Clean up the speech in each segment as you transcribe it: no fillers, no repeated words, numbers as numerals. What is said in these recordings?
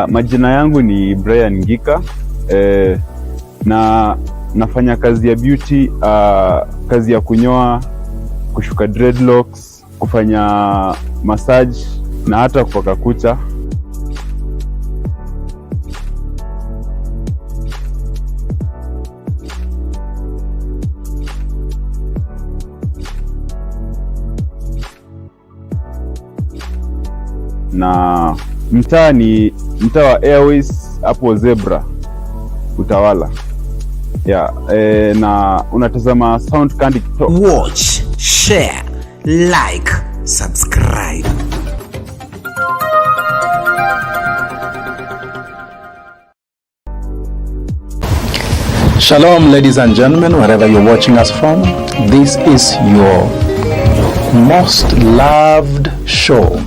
Majina yangu ni Brian Ngika, na nafanya kazi ya beauty, kazi ya kunyoa, kushuka dreadlocks, kufanya massage na hata kupaka kucha. Na mtaa ni mtaa wa Airways hapo Zebra Utawala. Na unatazama Sound Candy Talk. Watch, share, like, subscribe. Shalom, ladies and gentlemen, wherever you're watching us from. This is your most loved show.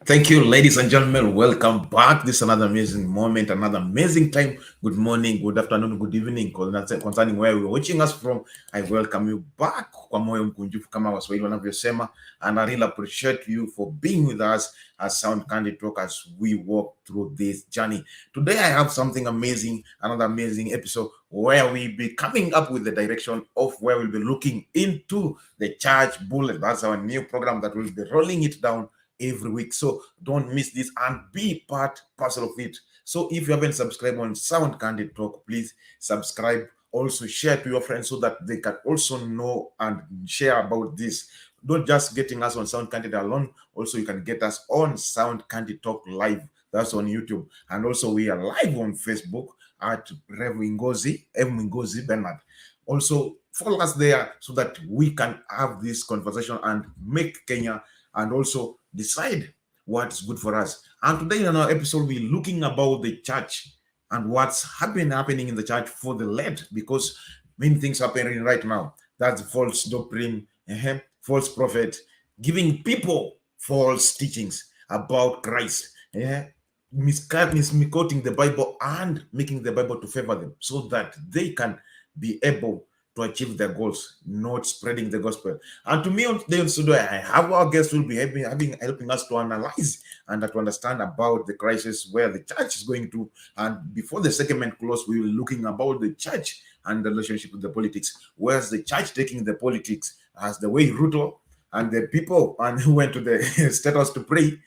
Thank you, ladies and gentlemen. Welcome back. This is another amazing moment, another amazing time. Good morning, good afternoon, good evening. Concerning where you're watching us from, I welcome you back. Kwa moyo mkunjufu kama Waswahili wanavyosema, and I really appreciate you for being with us as Sound Candy Talk as we walk through this journey. Today I have something amazing, another amazing episode where we'll be coming up with the direction of where we'll be looking into the church bullet. That's our new program that we'll be rolling it down every week. So don't miss this and be parcel of it. So if you haven't subscribed on Sound Candy Talk, please subscribe. Also share to your friends so that they can also know and share about this. Not just getting us on Sound Candy alone. Also, you can get us on Sound Candy Talk Live. That's on YouTube. And also we are live on Facebook at Rev Ngozi Bernard. Also follow us there so that we can have this conversation and make Kenya and also decide what's good for us. And today in our episode, we're looking about the church and what's happening in the church for the led, because many things happening right now. That's false doctrine, false prophet, giving people false teachings about Christ, misquoting the Bible and making the Bible to favor them so that they can be able to achieve their goals, not spreading the gospel. And to me, today, I have our guests who will be helping us to analyze and to understand about the crisis where the church is going to. And before the segment close, we will be looking about the church and the relationship with the politics. Where's the church taking the politics as the way Ruto and the people and who went to the State House to pray?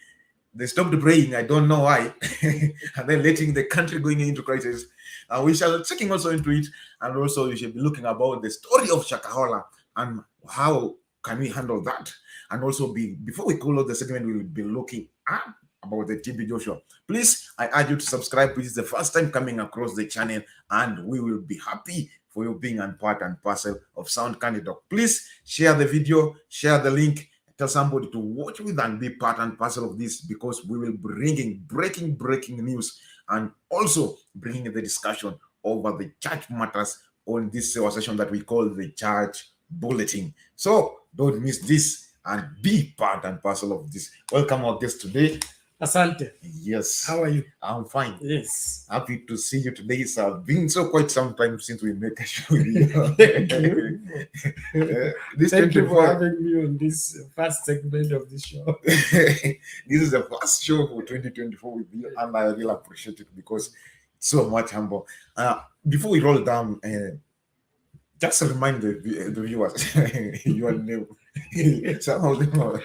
They stopped praying. I don't know why. And then letting the country going into crisis. And we shall be checking also into it. And also we should be looking about the story of Shakahola and how can we handle that. And also before we close the segment, we will be looking at about the TB Joshua. Please, I urge you to subscribe. This is the first time coming across the channel, and we will be happy for you being a part and parcel of Sound Candy Talk. Please share the video, share the link. Tell somebody to watch with and be part and parcel of this, because we will be bringing breaking news and also bringing the discussion over the church matters on this session that we call the Church Bulletin. So don't miss this and be part and parcel of this. Welcome our guest today. Asante. Yes. How are you? I'm fine. Yes. Happy to see you today. It's been quite some time since we met a show. Thank you. Thank you for having me on this first segment of the show. This is the first show for 2024 with you, and I really appreciate it because it's so much humble. Before we roll down, just to remind the viewers your name. Some of them are.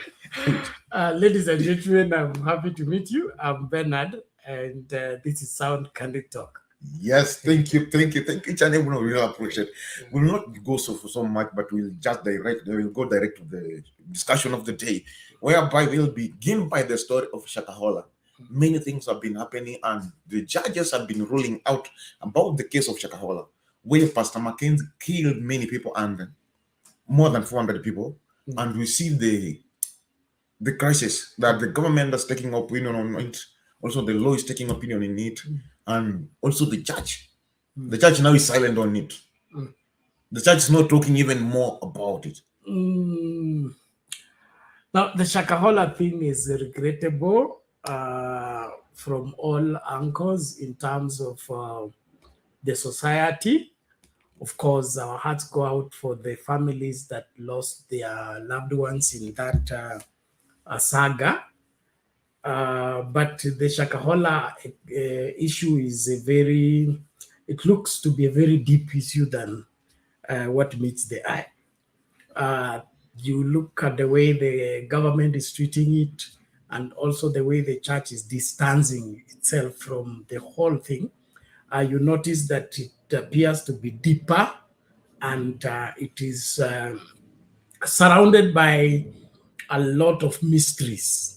Ladies and gentlemen, I'm happy to meet you. I'm Bernard, and this is Sound Candy Talk. Yes, thank you. Each and every one, we really appreciate. We'll not go for so much, but we'll go direct to the discussion of the day, whereby we'll begin by the story of Shakahola. Many things have been happening, and the judges have been ruling out about the case of Shakahola, where Pastor Mackenzie killed many people and more than 400 people, and we see the crisis that the government is taking opinion on it. Also, the law is taking opinion in it, and also the church. The church now is silent on it. The church is not talking even more about it. Now, the Shakahola thing is regrettable from all angles in terms of the society. Of course, our hearts go out for the families that lost their loved ones in that saga. But the Shakahola issue is it looks to be a very deep issue than what meets the eye. You look at the way the government is treating it, and also the way the church is distancing itself from the whole thing. You notice that it appears to be deeper, and it is surrounded by a lot of mysteries.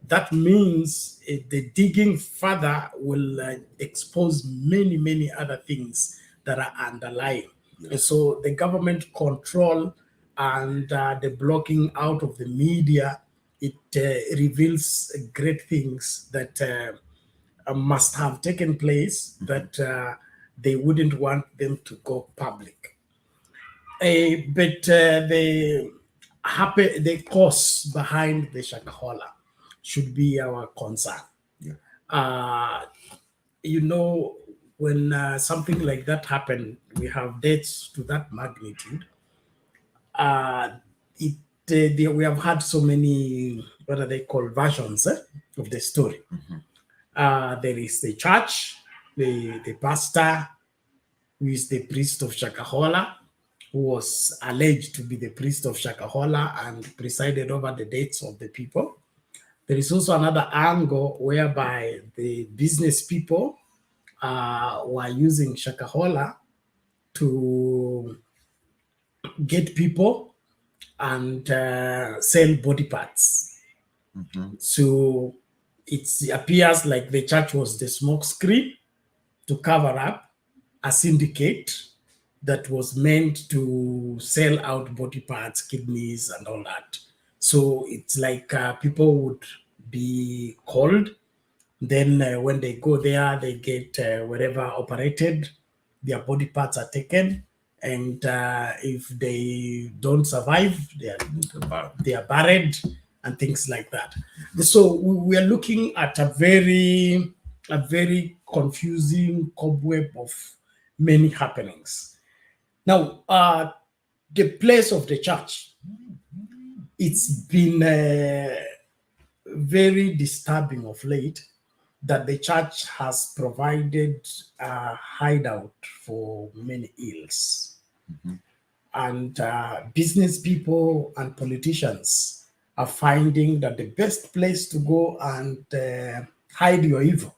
That means the digging further will expose many, many other things that are underlying. And so the government control and the blocking out of the media, it reveals great things that must have taken place, that they wouldn't want them to go public. But the cause behind the Shakahola should be our concern. You know, when something like that happened, we have deaths to that magnitude. We have had so many, what are they called, versions of the story. There is the church, the pastor, who is the priest of Shakahola, who was alleged to be the priest of Shakahola and presided over the deaths of the people. There is also another angle whereby the business people were using Shakahola to get people and sell body parts. So it appears like the church was the smoke screen to cover up a syndicate that was meant to sell out body parts, kidneys, and all that. So it's like people would be called. Then when they go there, they get whatever operated, their body parts are taken. And if they don't survive, they are buried and things like that. So we are looking at a very confusing cobweb of many happenings. Now, the place of the church, it's been very disturbing of late that the church has provided a hideout for many ills. And business people and politicians are finding that the best place to go and hide your evil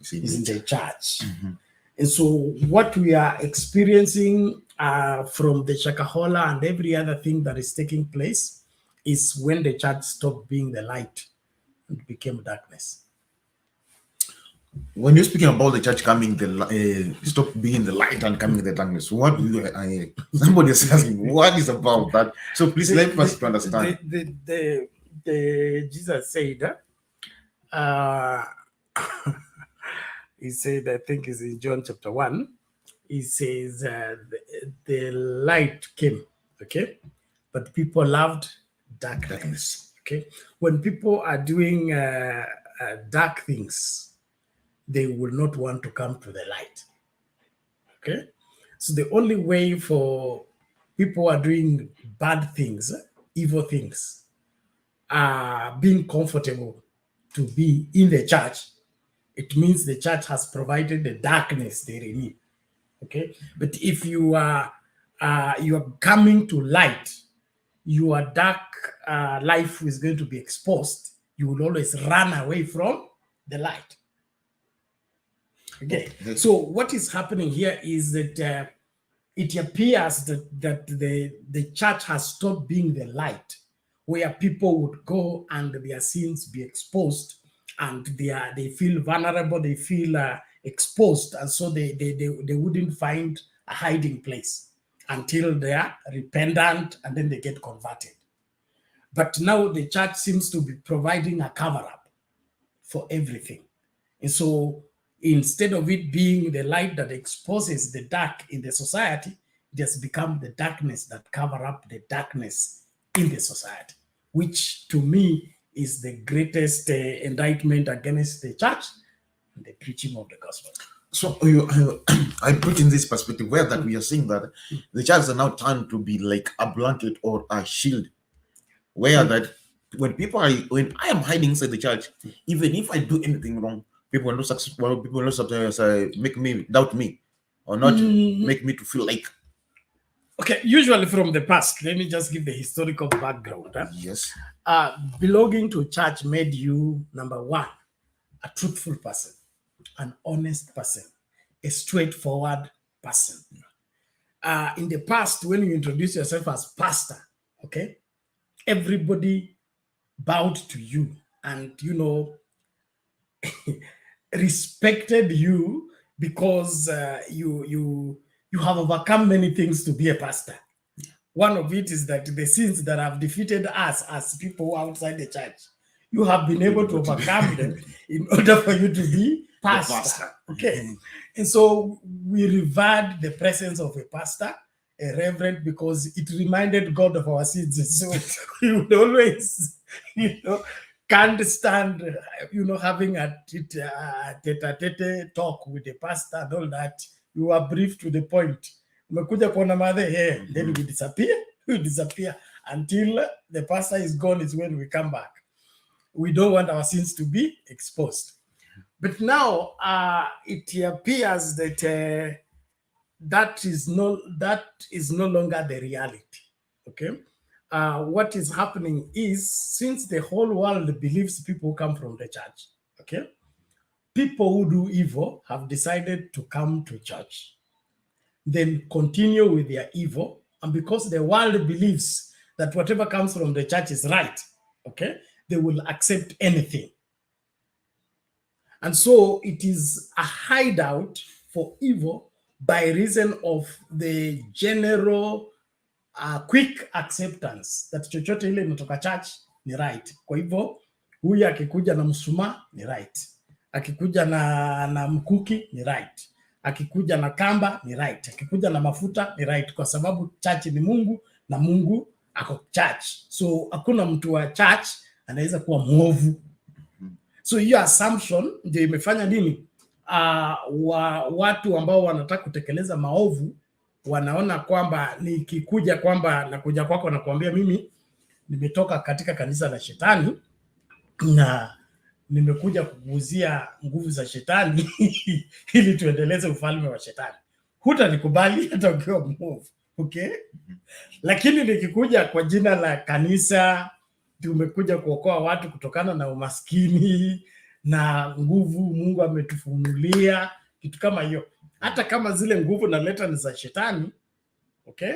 is in the church. And so what we are experiencing from the Shakahola and every other thing that is taking place is when the church stopped being the light and became darkness. When you're speaking about the church coming, stop being the light and coming the darkness, what do you, somebody is asking, what is about that? So please let us to understand. Jesus said, he said, I think it's in John chapter 1, he says, the light came, okay? But people loved darkness, okay? When people are doing dark things, they will not want to come to the light, okay? So the only way for people who are doing bad things, evil things, being comfortable to be in the church, it means the church has provided the darkness they need. Okay, but if you are coming to light, your dark life is going to be exposed. You will always run away from the light. Okay, so what is happening here is that it appears that the church has stopped being the light, where people would go and their sins be exposed, and they feel vulnerable, they feel exposed, and so they wouldn't find a hiding place until they are repentant and then they get converted. But now the church seems to be providing a cover-up for everything. And so instead of it being the light that exposes the dark in the society, it has become the darkness that cover up the darkness in the society, which to me is the greatest indictment against the church and the preaching of the gospel. So I put in this perspective where that we are seeing that the church are now turned to be like a blanket or a shield, where that when I am hiding inside the church, even if I do anything wrong, people will not success. Well, people will not sometimes make me doubt me, or not make me to feel like Okay, usually from the past, let me just give the historical background. yes, Belonging to church made you, number one, a truthful person, an honest person, a straightforward person. In the past, when you introduce yourself as pastor, okay, everybody bowed to you and, respected you because you have overcome many things to be a pastor. One of it is that the sins that have defeated us as people outside the church, you have been able to overcome them in order for you to be pastor. Okay. And so we revered the presence of a pastor, a reverend, because it reminded God of our sins. So we would always, can't stand, having a tete talk with the pastor and all that. You are brief to the point. Umekuja kuona madhe here, then we disappear until the pastor is gone is when we come back. We don't want our sins to be exposed. But now it appears that that is no longer the reality. Okay, what is happening is, since the whole world believes people come from the church, okay, people who do evil have decided to come to church, then continue with their evil, and because the world believes that whatever comes from the church is right, okay, they will accept anything. And so it is a hideout for evil by reason of the general quick acceptance that chochote ile inatoka church ni right. Kwa hivyo huyu akikuja na mshumaa ni right, akikuja na mkuki ni right, akikuja na kamba ni right, akikuja na mafuta ni right, kwa sababu church ni Mungu na Mungu ako church. So hakuna mtu wa church anaweza kuwa mwovu. So hiyo assumption ndio imefanya nini? Watu ambao wanataka kutekeleza maovu wanaona kwamba nikikuja kwamba nakuja kwako na kuambia mimi nimetoka katika kanisa la shetani na nimekuja kukuuzia nguvu za shetani ili tuendeleze ufalme wa shetani, hutanikubali hata ukiwa mwovu. Okay? Lakini nikikuja kwa jina la kanisa, tumekuja kuokoa watu kutokana na umaskini na nguvu Mungu ametufunulia, kitu kama hiyo, hata kama zile nguvu naleta ni za shetani, okay,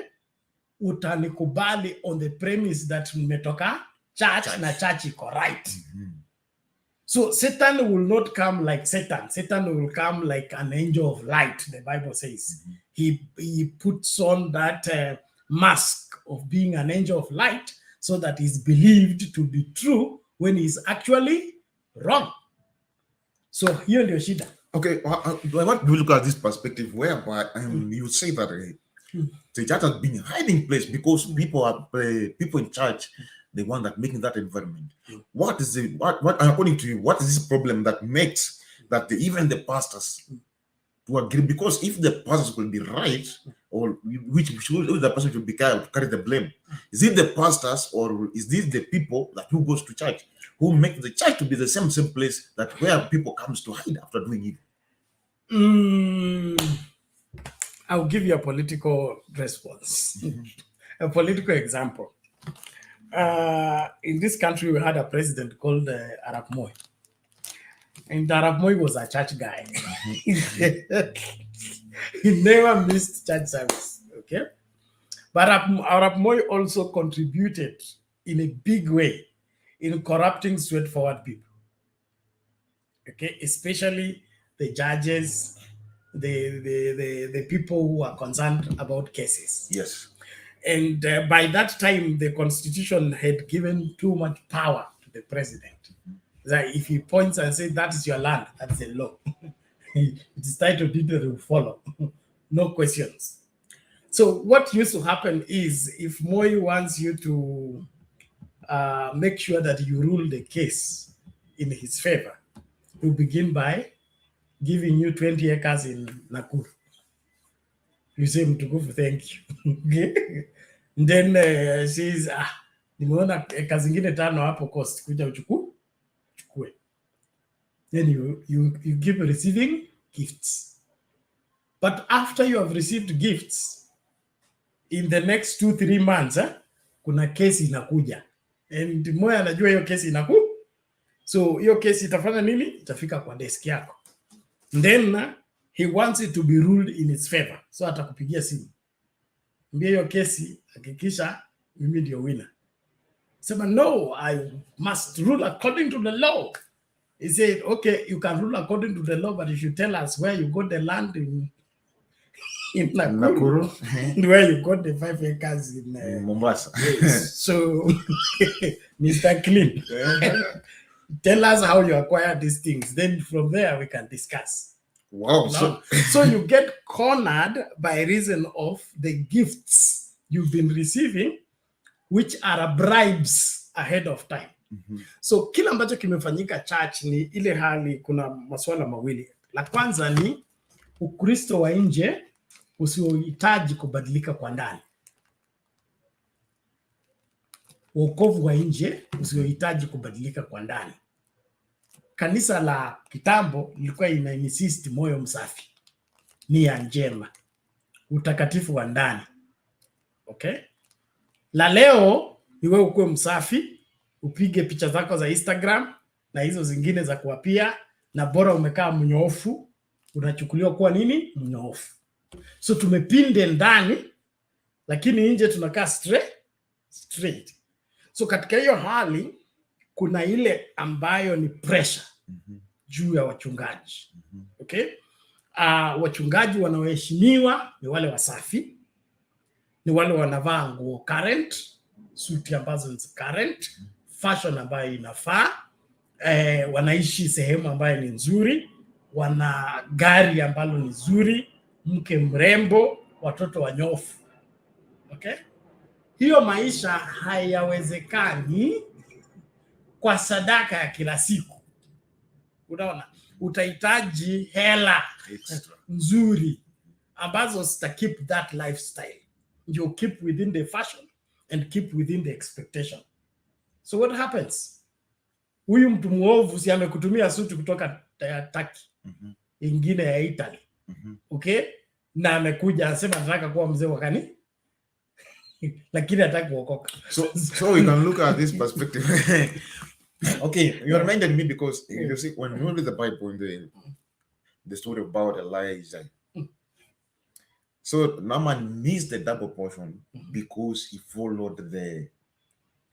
utanikubali on the premise that nimetoka church na church iko right. So Satan will not come like Satan. Satan will come like an angel of light, the Bible says. He puts on that mask of being an angel of light so that he's believed to be true when he's actually wrong. So hiyo ndio shida. Okay, I want to look at this perspective whereby you say that the church has been a hiding place because people in church, the one that making that environment. What is what according to you, what is this problem that makes that even the pastors to agree? Because if the pastors will be right, or which the person should be carry the blame? Is it the pastors, or is this the people that who goes to church who make the church to be the same place that where people comes to hide after doing it? I'll give you a political response, a political example. In this country, we had a president called Arap Moi. And Arap Moi was a church guy. He never missed church service, okay? But Arap Moi also contributed in a big way in corrupting straightforward people, okay? Especially the judges, the people who are concerned about cases. Yes. And by that time, the constitution had given too much power to the president. That if he points and says, that is your land, that's the law. It is titled, it will follow. No questions. So what used to happen is, if Moi wants you to make sure that you rule the case in his favor, you begin by giving you 20 acres in Nakuru. You say mtukufu, thank you. Okay? And then says, nimeona eka zingine 5 hapo cost, kuja uchukue. Then you give receiving gifts. But after you have received gifts, in the next 2-3 months, kuna kesi inakuja. And Moya anajua hiyo kesi so hiyo kesi itafanya nini? Itafika kwa desk yako. Then he wants it to be ruled in its favor. So atakupigia simu. Mbia hiyo kesi, hakikisha mimi ndio winner. Sema, no, I must rule according to the law. He said, okay, you can rule according to the law, but you should tell us where you got the land in Nakuru, and where you got the 5 acres in Mombasa. Yes. So, Mr. Clean, tell us how you acquire these things. Then from there we can discuss. Wow. So you get cornered by reason of the gifts you've been receiving, which are bribes ahead of time. So kila ambacho kimefanyika church ni ile hali, kuna masuala mawili. La kwanza ni Ukristo wa nje usiohitaji kubadilika kwa ndani. Wokovu wa nje usiohitaji kubadilika kwa ndani. Kanisa la kitambo lilikuwa ina insist moyo msafi, nia njema, utakatifu wa ndani. Okay? La leo ni wewe ukuwe msafi, upige picha zako za Instagram na hizo zingine za kuapia, na bora umekaa mnyoofu, unachukuliwa kuwa nini? Mnyoofu. So tumepinde ndani, lakini nje tunakaa straight. So katika hiyo hali kuna ile ambayo ni pressure juu ya wachungaji. Okay? Wachungaji wanaoheshimiwa ni wale wasafi, ni wale wanavaa nguo current, suti ambazo ni current, fashion ambayo inafaa, wanaishi sehemu ambayo ni nzuri, wana gari ambalo ni nzuri, mke mrembo, watoto wanyofu. Okay? Hiyo maisha hayawezekani kwa sadaka ya kila siku. Unaona? Utahitaji hela nzuri ambazo zita keep that lifestyle. You keep within the fashion and keep within the expectation. So what happens? Huyu mtu muovu si amekutumia suti kutoka Turkey, ingine ya Italy. Okay? Na amekuja anasema nataka kuwa mzee wa kanisa. Lakini hataki kuokoka. So we can look at this perspective. Okay, you reminded me because you see, when you read the Bible in the story about Elijah, so Naaman missed the double portion because he followed the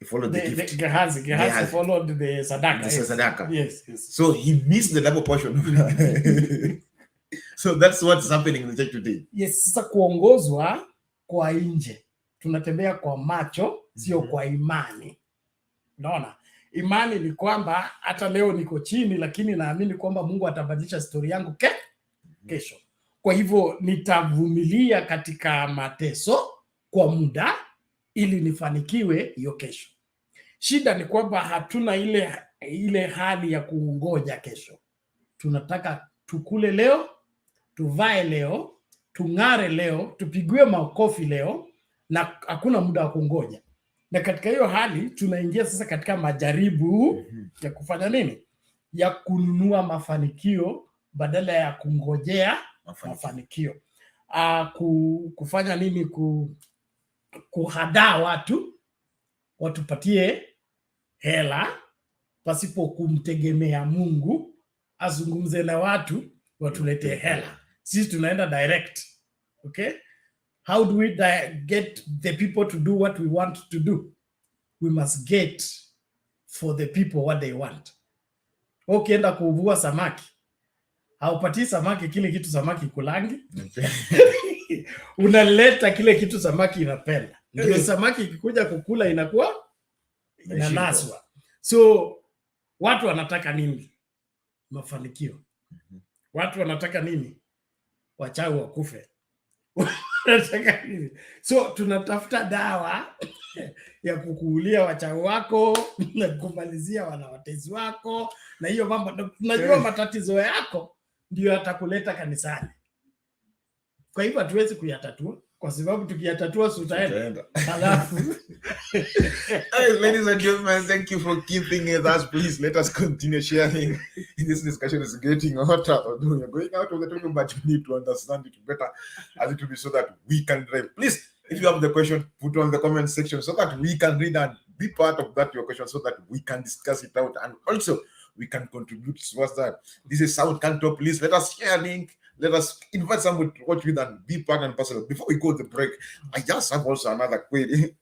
gift. Gehazi followed the sadaka. The sadaka. Yes. So he missed the double portion. So that's what's happening in the church today. Yes, sasa kuongozwa kwa nje. Tunatembea kwa macho, sio kwa imani. Unaona? Imani ni kwamba hata leo niko chini, lakini naamini kwamba Mungu atabadilisha story yangu kesho. Kwa hivyo nitavumilia katika mateso kwa muda ili nifanikiwe hiyo kesho. Shida ni kwamba hatuna ile hali ya kungoja kesho. Tunataka tukule leo, tuvae leo, tung'are leo, tupigiwe makofi leo, na hakuna muda wa kungoja. Na katika hiyo hali tunaingia sasa katika majaribu ya kufanya nini? Ya kununua mafanikio badala ya kungojea mafanikio. Kufanya nini? Kuhadaa watupatie hela pasipo kumtegemea Mungu, azungumze na watu watuletee hela. Sisi tunaenda direct. Okay? How do we get the people to do what we want to do? We must get for the people what they want. Ukienda kuvua samaki, haupatii samaki kile kitu samaki kulangi. Unaleta kile kitu samaki inapenda. Ndio samaki ikikuja kukula inakuwa inanaswa. So watu wanataka nini? Mafanikio. Watu wanataka nini? Wachawi wakufe. So tunatafuta dawa ya kukuulia wachawi wako na kumalizia wanawatezi wako, na hiyo mambo tunajua matatizo yako ndio atakuleta kanisani. Kwa hivyo hatuwezi kuyatatua kwa sababu tukiyatatua tutaenda. Halafu Hey, ladies and gentlemen, thank you for keeping with us. Please let us continue sharing. This discussion is getting hotter. Although you're going out of the topic, but you need to understand it better as it will be so that we can drive. Please, if you have the question, put on the comment section so that we can read and be part of that your question so that we can discuss it out and also we can contribute towards that. This is South Canto. Please let us share a link. Let us invite someone to watch with and be part and parcel. Before we go to the break, I just have also another query.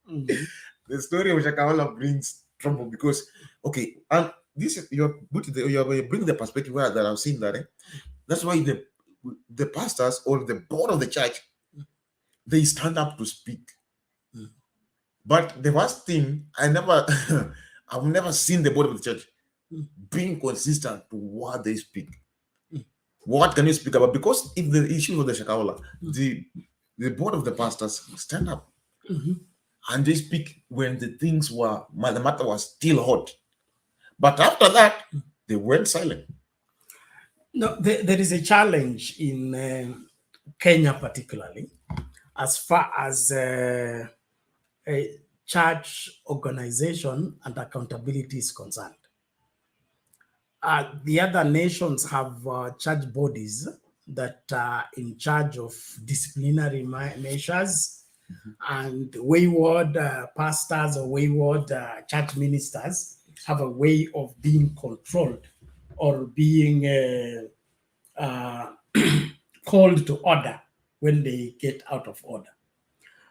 The story of Shakahola brings trouble because, okay, and this is you're bringing the perspective where that I've seen that. That's why the pastors or the board of the church, they stand up to speak. But the worst thing, I've never seen the board of the church being consistent to what they speak. What can you speak about? Because if the issue of the Shakahola, the board of the pastors stand up and they speak when the matter was still hot. But after that, they went silent. No, there is a challenge in Kenya, particularly, as far as a church organization and accountability is concerned. The other nations have church bodies that are in charge of disciplinary measures, and wayward pastors or wayward church ministers have a way of being controlled or being called to order when they get out of order.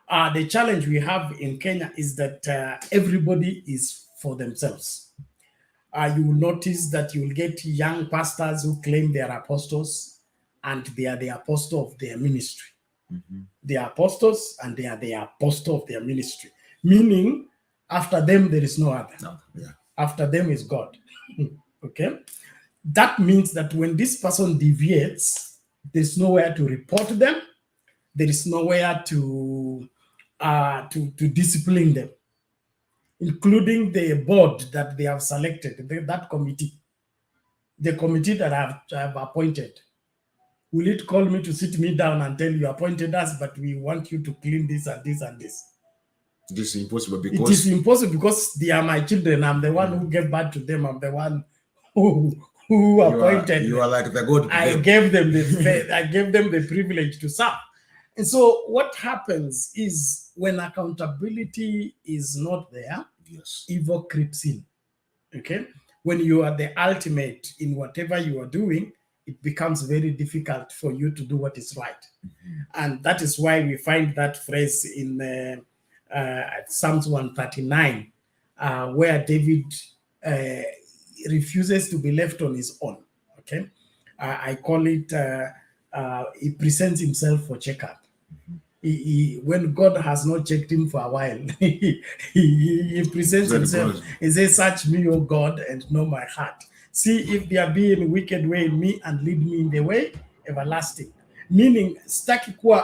The challenge we have in Kenya is that everybody is for themselves. You will notice that you will get young pastors who claim they are apostles and they are the apostle of their ministry. They are apostles and they are the apostle of their ministry. Meaning, after them, there is no other. No, yeah. After them is God. Okay? That means that when this person deviates, there's nowhere to report them. There is nowhere to discipline them, including the board that they have selected, that committee, the committee that I have appointed. Will it call me to sit me down and tell you appointed us, but we want you to clean this and this and this? This is impossible because it is impossible because they are my children. I'm the one who gave birth to them. I'm the one who appointed. You are like the God. I gave them the privilege to serve. And so what happens is when accountability is not there, yes, evil creeps in. Okay? When you are the ultimate in whatever you are doing, it becomes very difficult for you to do what is right. And that is why we find that phrase in Psalms 139, where David refuses to be left on his own. Okay? I call it, he presents himself for checkup. When God has not checked him for a while, he presents himself. He says, "Search me, O God, and know my heart. See if there be any wicked way in me, and lead me in the way everlasting." Meaning,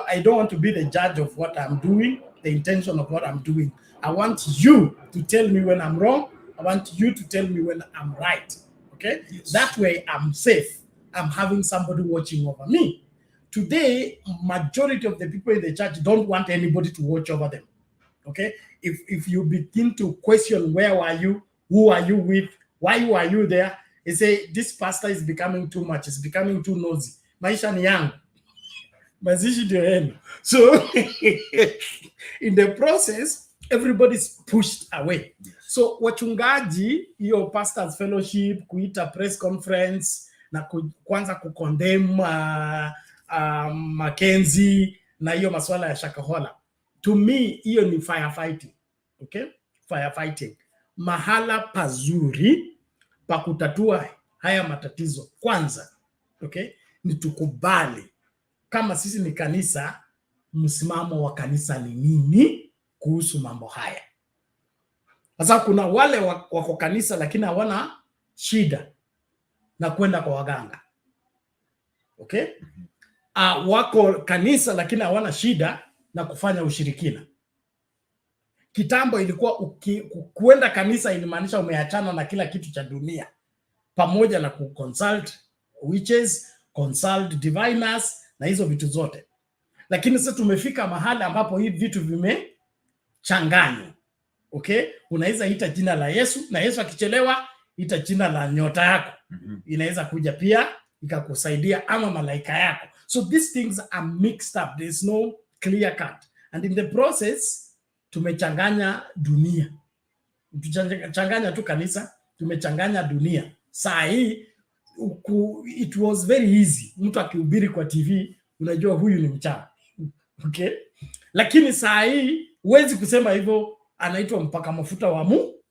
I don't want to be the judge of what I'm doing, the intention of what I'm doing. I want you to tell me when I'm wrong. I want you to tell me when I'm right. Okay? Yes. That way I'm safe. I'm having somebody watching over me. Today, majority of the people in the church don't want anybody to watch over them. Okay? If you begin to question where were you, who are you with, why were you there, they say this pastor is becoming too much, it's becoming too nosy. Maisha ni yangu. Mazishi ndio yenu. So in the process, everybody's pushed away. So wachungaji, hiyo pastors fellowship, kuita press conference na kwanza kukondem Mackenzie na hiyo masuala ya Shakahola. To me, hiyo ni firefighting. Okay? Firefighting. Mahala pazuri pa kutatua haya matatizo kwanza, okay, ni tukubali kama sisi ni kanisa, msimamo wa kanisa ni nini kuhusu mambo haya. Sasa kuna wale wako kanisa lakini hawana shida na kwenda kwa waganga. Okay? Wako kanisa lakini hawana shida na kufanya ushirikina. Kitambo ilikuwa kuenda kanisa ilimaanisha umeachana na kila kitu cha dunia. pamoja na kuconsult witches, consult diviners na hizo vitu zote. Lakini sasa tumefika mahali ambapo hivi vitu vimechanganywa. Okay? Unaweza ita jina la Yesu, na Yesu akichelewa ita jina la nyota yako. Inaweza kuja pia ikakusaidia, ama malaika yako. So these things are mixed up. There's no clear cut. And in the process, tumechanganya dunia. Tumechanganya tu kanisa, tumechanganya dunia. Saa hii it was very easy. Mtu akihubiri kwa TV, unajua huyu ni mchawi. Okay? Lakini saa hii huwezi kusema hivyo, anaitwa mpaka mafuta wa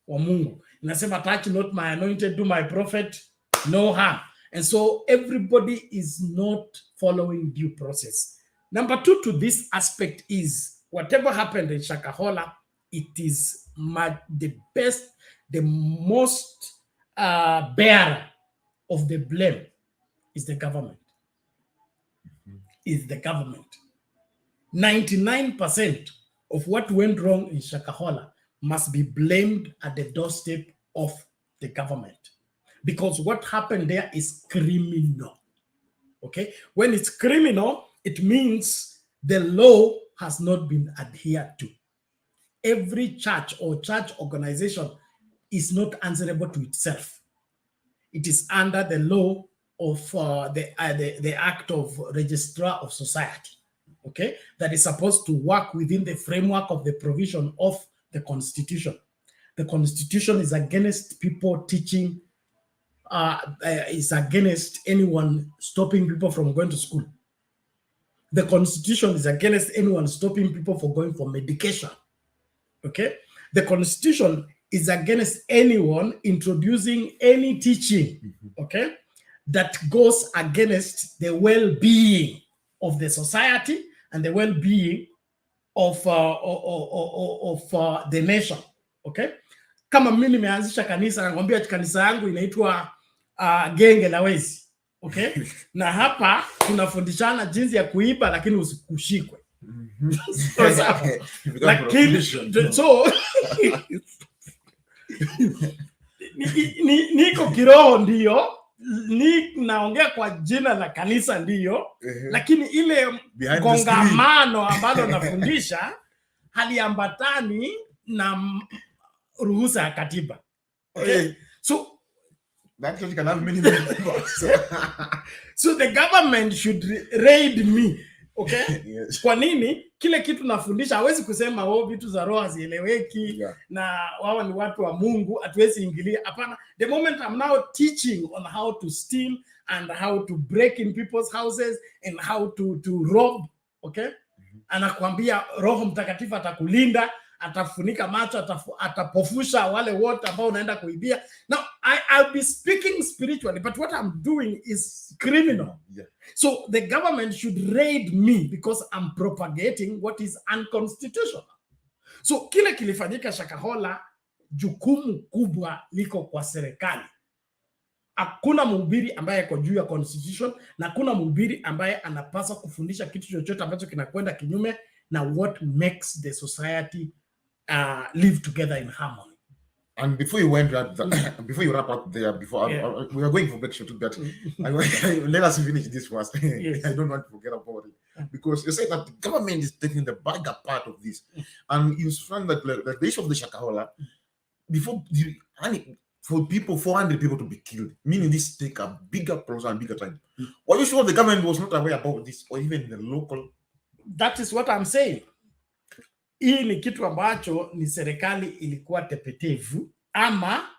Mungu. Inasema touch not my anointed, do my prophet no harm. And so everybody is not following due process. Number 2 to this aspect is whatever happened in Shakahola, it is the best, the most bearer of the blame is the government. Is the government. 99% of what went wrong in Shakahola must be blamed at the doorstep of the government. Because what happened there is criminal. Okay? When it's criminal, it means the law has not been adhered to. Every church or church organization is not answerable to itself. It is under the law of the Act of Registrar of Society. Okay? That is supposed to work within the framework of the provision of the Constitution. The Constitution is against people teaching, is against anyone stopping people from going to school. The Constitution is against anyone stopping people from going for medication. Okay? The Constitution is against anyone introducing any teaching, okay, that goes against the well-being of the society and the well-being of the nation. Okay? Kama mimi nimeanzisha kanisa, nakwambia kanisa yangu inaitwa Genge la Wezi. Okay? Na hapa tunafundishana jinsi ya kuiba lakini usikushikwe. Lakini so niko kiroho ndio, naongea kwa jina la kanisa ndio, lakini ile kongamano ambalo nafundisha haliambatani na ruhusa ya katiba. Okay? So that can have many members. So the government should raid me. Okay? Yes. Kwa nini? Kile kitu nafundisha hawezi kusema vitu za roho hazieleweki, na wao ni watu wa Mungu, hatuwezi ingilia. Hapana. The moment I'm now teaching on how to steal and how to break in people's houses and how to rob, okay? Anakuambia Roho Mtakatifu atakulinda, atafunika macho, atapofusha wale wote ambao unaenda kuibia. Now I'll be speaking spiritually, but what I'm doing is criminal. Yeah. So the government should raid me because I'm propagating what is unconstitutional. So kile kilifanyika Shakahola, jukumu kubwa liko kwa serikali. Hakuna mhubiri ambaye yuko juu ya constitution, na hakuna mhubiri ambaye anapaswa kufundisha kitu chochote ambacho kinakwenda kinyume na what makes the society live together in harmony. And before you went, before you wrap up there, we are going for break shortly, but let us finish this first. Yes. I don't want to forget about it, because you said that the government is taking the bigger part of this, and you found that the issue of the Shakahola, for people, 400 people to be killed, meaning this take a bigger process and bigger time. Are you sure the government was not aware about this, or even the local? That is what I'm saying. Hii ni kitu ambacho ni serikali ilikuwa tepetevu, ama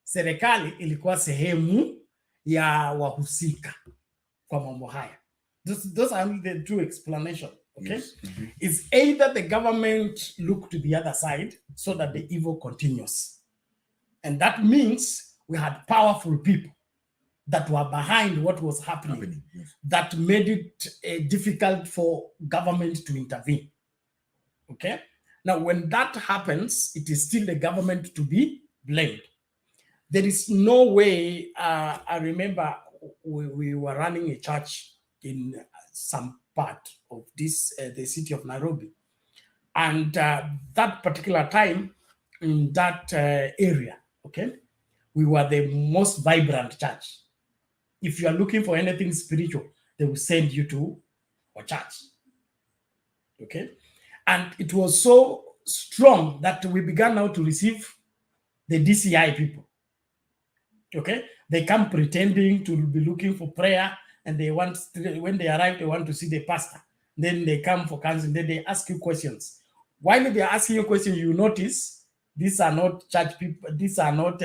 serikali ilikuwa sehemu ya wahusika kwa mambo haya. Those are the two explanations. Okay? Yes. It's either the government look to the other side so that the evil continues. And that means we had powerful people that were behind what was happening. Yes. That made it difficult for government to intervene. Okay? Now, when that happens, it is still the government to be blamed. There is no way, I remember we were running a church in some part of this, the city of Nairobi. And that particular time in that area, okay, we were the most vibrant church. If you are looking for anything spiritual, they will send you to a church. Okay? And it was so strong that we began now to receive the DCI people. Okay? They come pretending to be looking for prayer, and they want, when they arrive, they want to see the pastor. Then they come for counseling. Then they ask you questions. While they are asking you questions, you notice these are not church people, these are not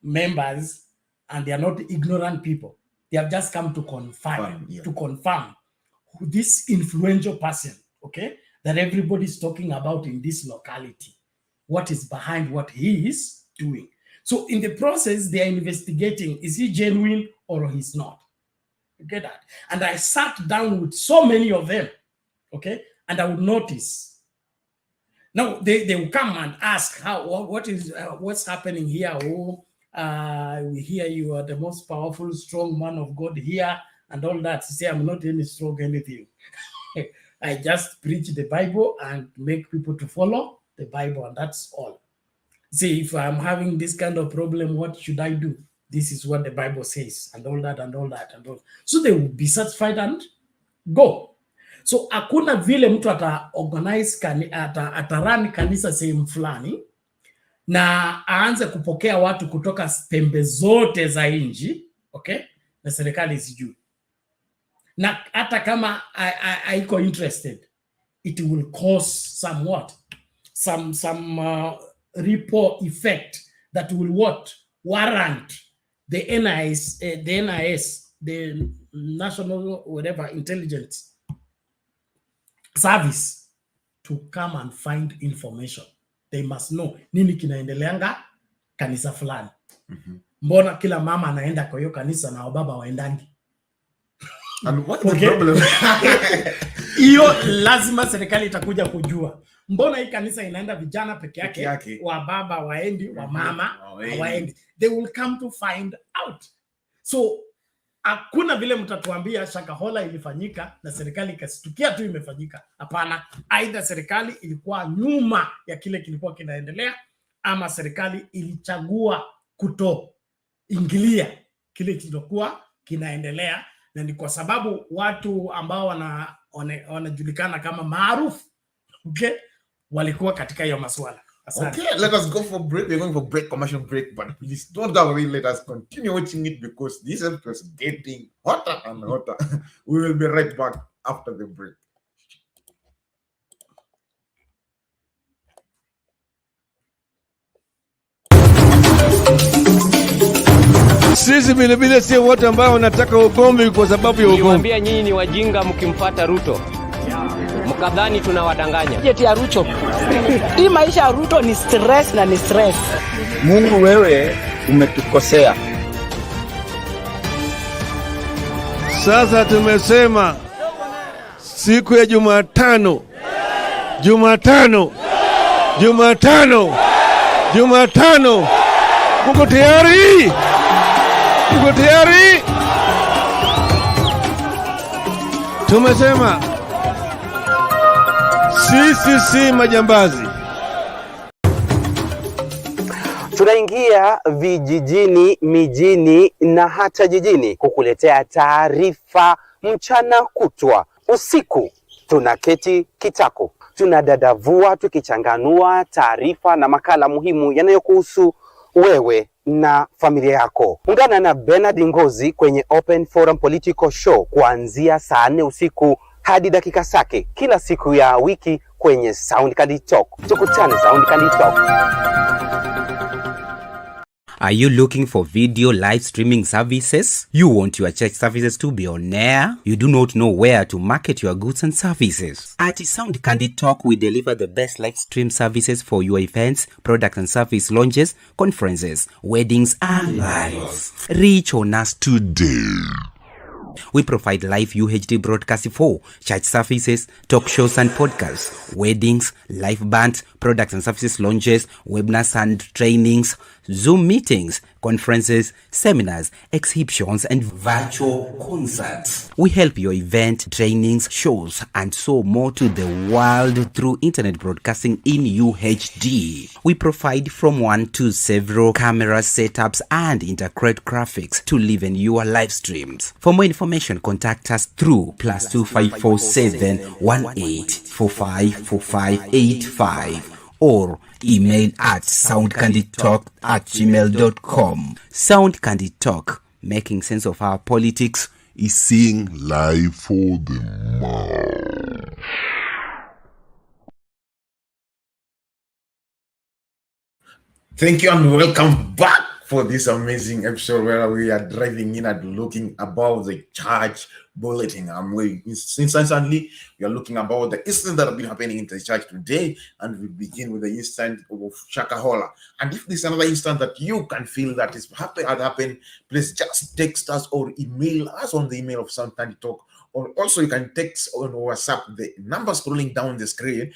members, and they are not ignorant people. They have just come to confirm, who this influential person, okay, that everybody is talking about in this locality, what is behind what he is doing. So in the process, they are investigating, is he genuine or he's not? You get that? And I sat down with so many of them, okay, and I would notice. Now they will come and ask what's happening here. We hear you are the most powerful, strong man of God here, and all that. Say I'm not any strong anything. I just preach the Bible and make people to follow the Bible, and that's all. See, if I'm having this kind of problem, what should I do? This is what the Bible says, and all that, and all that, and all. So they will be satisfied and go. So hakuna vile mtu atarun kanisa sehemu fulani na aanze kupokea watu kutoka pembe zote za nchi, okay? Na serikali isijui. Na hata kama haiko interested, it will cause somewhat some ripple effect that will warrant the NIS, the National whatever Intelligence Service to come and find information. They must know nini kinaendeleanga kanisa fulani. Mbona kila mama anaenda kwa hiyo kanisa na baba waendangi? And what is the problem? Hiyo lazima serikali itakuja kujua. Mbona hii kanisa inaenda vijana peke yake, wa baba waendi, wa mama waendi. They will come to find out. So hakuna vile mtatuambia Shakahola ilifanyika na serikali ikasitukia tu imefanyika. Hapana, aidha serikali ilikuwa nyuma ya kile kilikuwa kinaendelea, ama serikali ilichagua kutoingilia kile kilikuwa kinaendelea, na ni kwa sababu watu ambao wanajulikana kama maarufu, okay, walikuwa katika hiyo masuala. Okay, let us go for break. We're going for break, commercial break, but please don't go away. Let us continue watching it because this episode is getting hotter and hotter. We will be right back after the break. Sisi vilevile sio wote ambao wanataka ugomvi kwa sababu ya ugomvi. Niwaambia nyinyi ni wajinga mkimpata Ruto. Mkadhani tunawadanganya. Jeti ya Ruto. Hii maisha ya Ruto ni stress na ni stress. Mungu wewe umetukosea. Sasa tumesema siku ya Jumatano. Uko tayari? Uko tayari? Tumesema sisi si majambazi. Tunaingia vijijini, mijini na hata jijini kukuletea taarifa mchana kutwa. Usiku tunaketi kitako, tunadadavua tukichanganua taarifa na makala muhimu yanayokuhusu wewe na familia yako. Ungana na Bernard Ngozi kwenye Open Forum Political Show kuanzia saa 4 usiku hadi dakika zake kila siku ya wiki kwenye Sound Candy Talk. Tukutane Sound Candy Talk. Are you looking for video live streaming services? You want your church services to be on air? You do not know where to market your goods and services? At Sound Candy Talk, we deliver the best live stream services for your events, product and service launches, conferences, weddings, and lives. Reach on us today. We provide live UHD broadcasting for church services, talk shows and podcasts, weddings, live bands, products and services launches, webinars and trainings, Zoom meetings, conferences, seminars, exhibitions, and virtual concerts. We help your event, trainings, shows, and so more to the world through internet broadcasting in UHD. We provide from 1 to several camera setups and integrate graphics to live in your live streams. For more information, contact us through +2547 18454585 or email at soundcandytalk@gmail.com. Sound Candy Talk, making sense of our politics, is seeing live for the mouth. Thank you and welcome back for this amazing episode where we are driving in and looking about the church bulletin. Instantly, we are looking about the incidents that have been happening in the church today, and we begin with the incident of Shakahola. And if there's another instance that you can feel that is happened, please just text us or email us on the email of Sound Candy Talk, or also you can text on WhatsApp the number scrolling down the screen.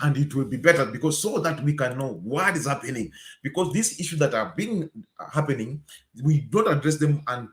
And it will be better because so that we can know what is happening, because these issues that are being happening, we don't address them, and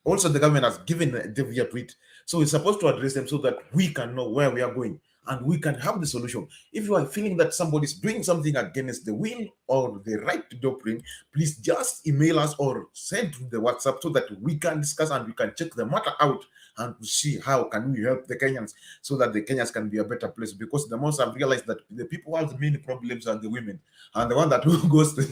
also the government has given the via tweet, so we're supposed to address them so that we can know where we are going and we can have the solution. If you are feeling that somebody is doing something against the will or the right to doctrine, please just email us or send to the WhatsApp so that we can discuss and we can check the matter out and see how can we help the Kenyans so that the Kenyans can be a better place. Because the most I've realized that the people who have the many problems are the women, and the one that who goes to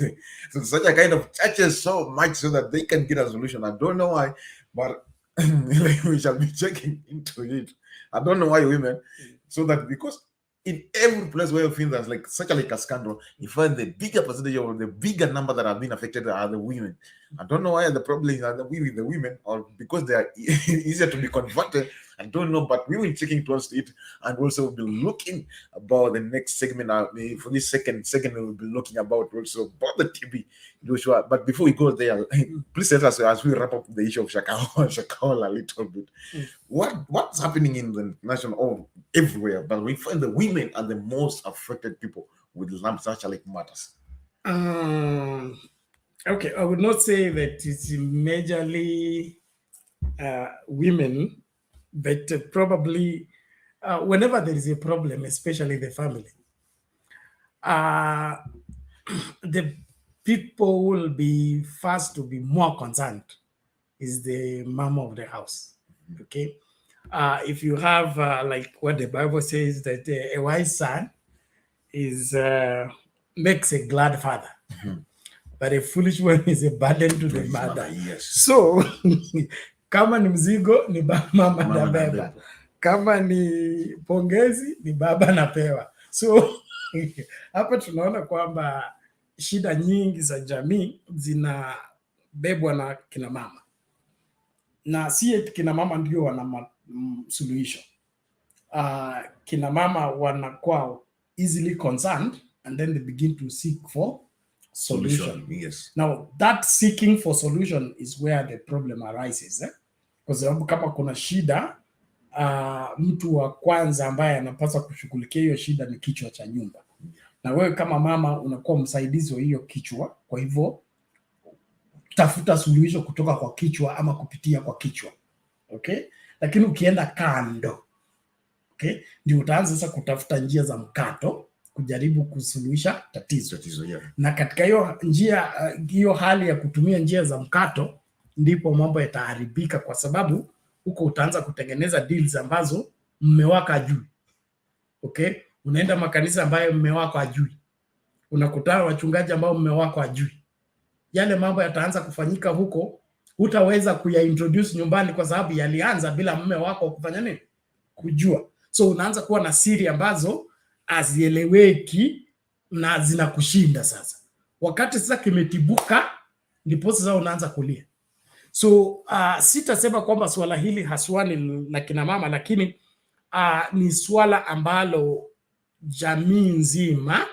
such a kind of churches so much so that they can get a solution. I don't know why, but we shall be checking into it. I don't know why women, so that because in every place where you feel there's like such a scandal, you find the bigger percentage or the bigger number that have been affected are the women. I don't know why the problem are with the women, or because they are easier to be converted. I don't know, but we will be checking close to it, and also be looking about the next segment. For this second we will be looking about also about the TB, Joshua. But before we go there, please let us, as we wrap up the issue of Shakahola a little bit, what's happening in the national or everywhere, but we find the women are the most affected people with such like matters. Okay, I would not say that it's majorly women, but probably whenever there is a problem, especially the family, the people will be first to be more concerned is the mom of the house. Okay, if you have like what the Bible says, that a wise son is makes a glad father. But a foolish one is a burden to the mother. Yes. So kama ni mzigo ni mama anabeba, kama ni pongezi ni baba anapewa. So hapa tunaona kwamba shida nyingi za jamii zinabebwa na kina mama, na si kina mama ndio wana suluhisho. Kina mama wanakuwa easily concerned and then they begin to seek for solution. Yes. Now that seeking for solution is where the problem arises, kwa sababu kama kuna shida, mtu wa kwanza ambaye anapaswa kushughulikia hiyo shida ni kichwa cha nyumba, na wewe kama mama unakuwa msaidizi wa hiyo kichwa. Kwa hivyo tafuta suluhisho kutoka kwa kichwa ama kupitia kwa kichwa, okay? Lakini ukienda kando, okay, ndio utaanza sasa kutafuta njia za mkato kujaribu kusuluhisha tatizo. Yeah. Na katika hiyo njia, hiyo hali ya kutumia njia za mkato, ndipo mambo yataharibika, kwa sababu huko utaanza kutengeneza deals ambazo mume wako hajui. Okay? Unaenda makanisa ambayo mume wako hajui. Unakutana wachungaji ambao mume wako hajui. Yale mambo yataanza kufanyika huko, hutaweza kuyaintroduce nyumbani kwa sababu yalianza bila mume wako kufanya nini? Kujua. So unaanza kuwa na siri ambazo hazieleweki na zinakushinda sasa. Wakati sasa kimetibuka, ndipo sasa unaanza kulia. So sitasema kwamba swala hili haswa ni la kina mama, lakini ni swala ambalo jamii nzima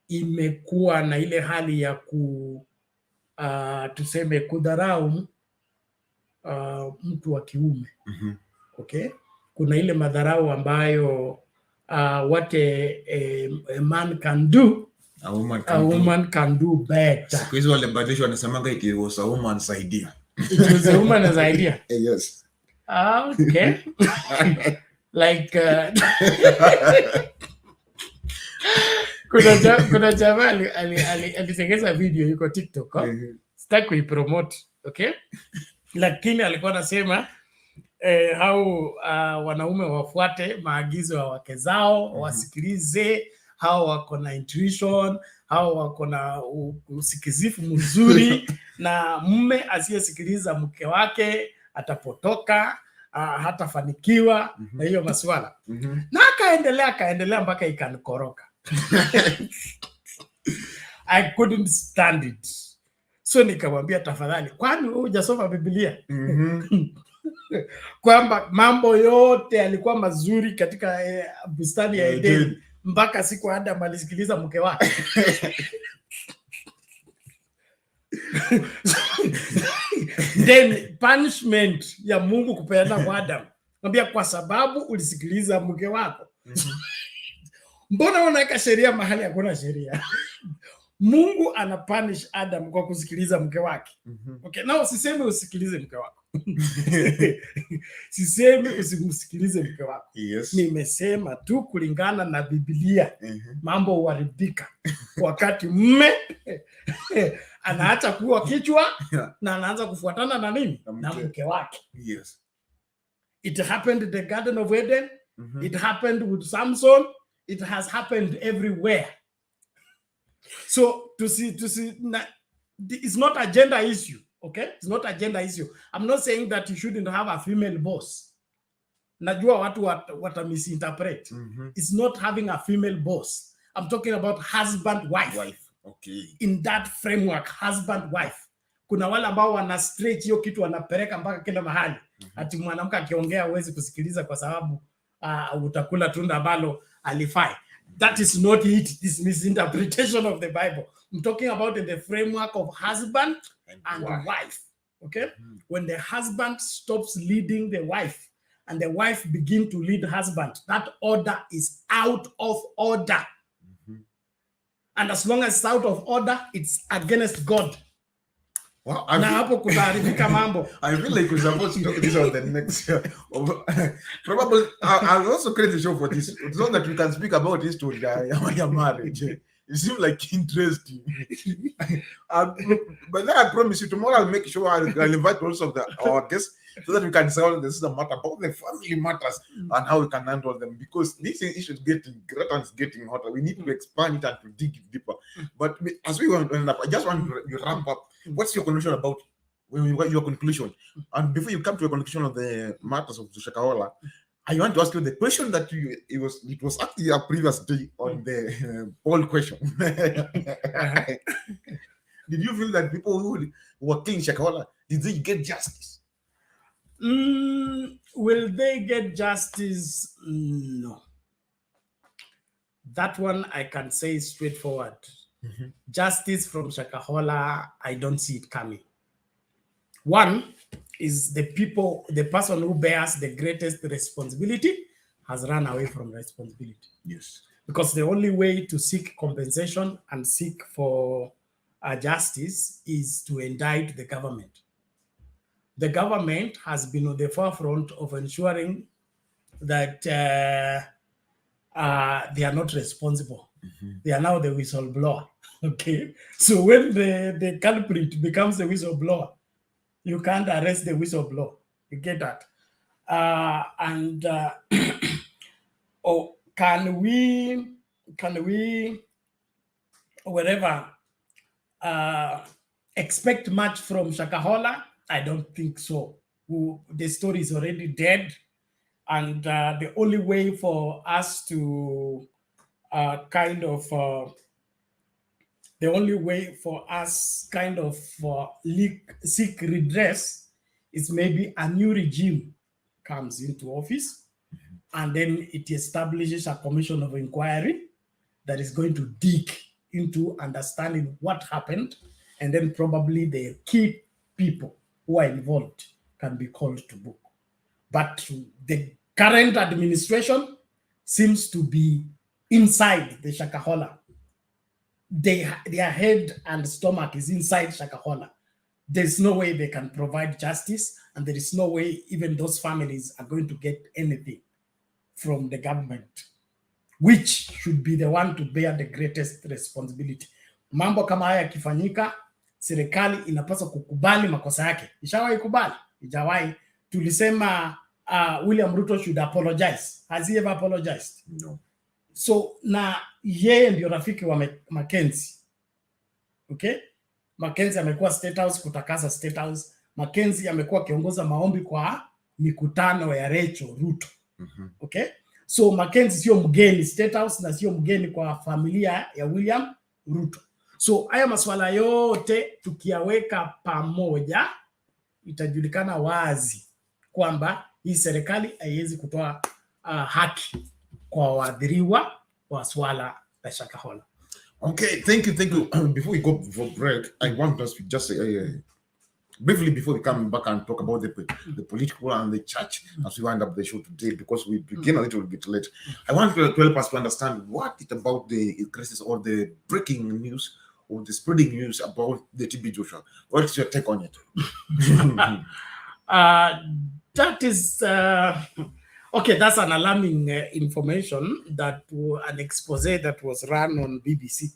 imekuwa na ile hali ya tuseme kudharau mtu wa kiume. Okay? Kuna ile madharau ambayo what a man can do, A woman can do better. Siku hizi wale badilisho wanasemanga it was a woman's idea. It was a woman's idea. Yes. Okay. Like kuna jamaa alitengeza video yuko TikTok. Sitaki kuipromote, okay? Lakini alikuwa anasema how wanaume wafuate maagizo ya wake zao, wasikilize, hao wako na intuition, hao wako na usikizifu mzuri na mume asiyesikiliza mke wake atapotoka, hatafanikiwa na hiyo masuala. Na akaendelea mpaka ikanikoroka. I couldn't stand it. So nikamwambia, tafadhali, kwani wewe hujasoma Biblia? Kwamba mambo yote yalikuwa mazuri katika bustani ya Edeni mpaka siku Adam alisikiliza mke wake. Then punishment ya Mungu kupeana kwa Adam, mwambia kwa sababu ulisikiliza mke wako. Mbona unaweka sheria mahali hakuna sheria? Mungu anapunish Adam kwa kusikiliza mke wake. Okay, na usiseme usikilize mke wako. Sisemi usimsikilize mke wako. Yes. Nimesema tu kulingana na Biblia mambo huharibika wakati mume anaacha kuwa kichwa na anaanza kufuatana na nini? Na mke wake. Yes. It happened in the Garden of Eden. It happened with Samson. It has happened everywhere. So to see, it's not a gender issue, okay? It's not a gender issue. I'm not saying that you shouldn't have a female boss. Najua watu what misinterpret. It's not having a female boss. I'm talking about husband wife. Okay. In that framework, husband wife. Kuna wale ambao wana stretch hiyo kitu wanapeleka mpaka kila mahali. Ati mwanamke akiongea huwezi kusikiliza kwa sababu utakula tunda ambalo alifai. That is not it. This misinterpretation of the Bible. I'm talking about in the framework of husband and wife. Okay? When the husband stops leading the wife and the wife begin to lead husband, that order is out of order. And as long as it's out of order, it's against God. Well, I feel like we're supposed to talk this on the next year. Probably, I'll also create a show for this. It's not that we can speak about this to your marriage. It seems like interesting. But then I promise you, tomorrow I'll make sure I'll invite also our guests so that we can solve this matter about the family matters and how we can handle them. Because this issue is getting greater and it's getting hotter. We need to expand it and to dig deeper. But as we went up, I just want to ramp up. What's your conclusion about your conclusion? And before you come to a conclusion of the matters of Shakahola, I want to ask you the question that it was actually a previous day on the poll question. Did you feel that people who were killing Shakahola, did they get justice? Will they get justice? No. That one I can say straightforward. Justice from Shakahola, I don't see it coming. One is the person who bears the greatest responsibility has run away from responsibility. Yes. Because the only way to seek compensation and seek for justice is to indict the government. The government has been on the forefront of ensuring that they are not responsible. They are now the whistleblower. Okay, so when the culprit becomes the whistleblower, you can't arrest the whistleblower. You get that? Can we wherever expect much from Shakahola? I don't think so. The story is already dead, and the only way for us to seek redress is maybe a new regime comes into office, and then it establishes a commission of inquiry that is going to dig into understanding what happened, and then probably the key people who are involved can be called to book. But the current administration seems to be inside the Shakahola. their head and stomach is inside Shakahola. There's no way they can provide justice, and there is no way even those families are going to get anything from the government, which should be the one to bear the greatest responsibility. Mambo kama haya yakifanyika, serikali inapaswa kukubali makosa yake. Ishawahi kubali? Ijawahi. Tulisema William Ruto should apologize. Has he ever apologized? No. So na yeye ndio rafiki wa Mackenzie. Okay? Mackenzie amekuwa State House kutakasa State House. Mackenzie amekuwa akiongoza maombi kwa mikutano ya Rachel Ruto. Okay? So Mackenzie sio mgeni State House na sio mgeni kwa familia ya William Ruto. So haya masuala yote tukiyaweka pamoja, itajulikana wazi kwamba hii serikali haiwezi kutoa haki kwa waathiriwa wa swala la Shakahola. Okay, thank you. Before we go for break, I want us to just briefly before we come back and talk about the political and the church as we wind up the show today, because we begin a little bit late. I want to help us to understand what it about the crisis or the breaking news or the spreading news about the TB Joshua. What's your take on it? That is okay. That's an alarming information, that an expose that was run on BBC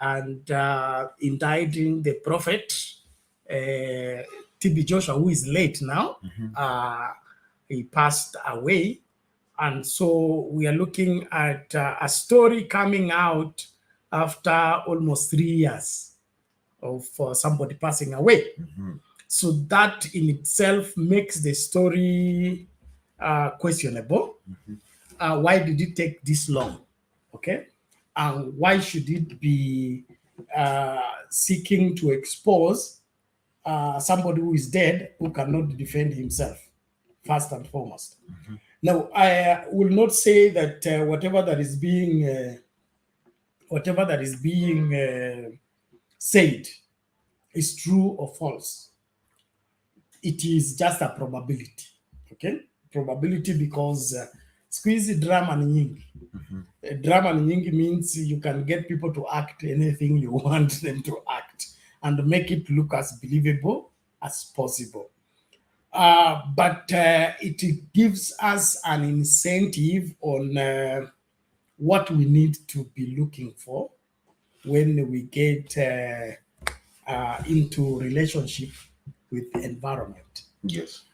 and indicting the prophet TB Joshua, who is late now. He passed away, and so we are looking at a story coming out after almost 3 years of somebody passing away. So that in itself makes the story questionable. Why did it take this long? Okay, and why should it be seeking to expose somebody who is dead, who cannot defend himself, first and foremost? Now, I will not say that whatever that is being said is true or false. It is just a probability. Okay, probability, because squeeze drama ni nyingi. Drama ni nyingi means you can get people to act anything you want them to act and make it look as believable as possible. But it gives us an incentive on what we need to be looking for when we get into relationship with the environment. Yes.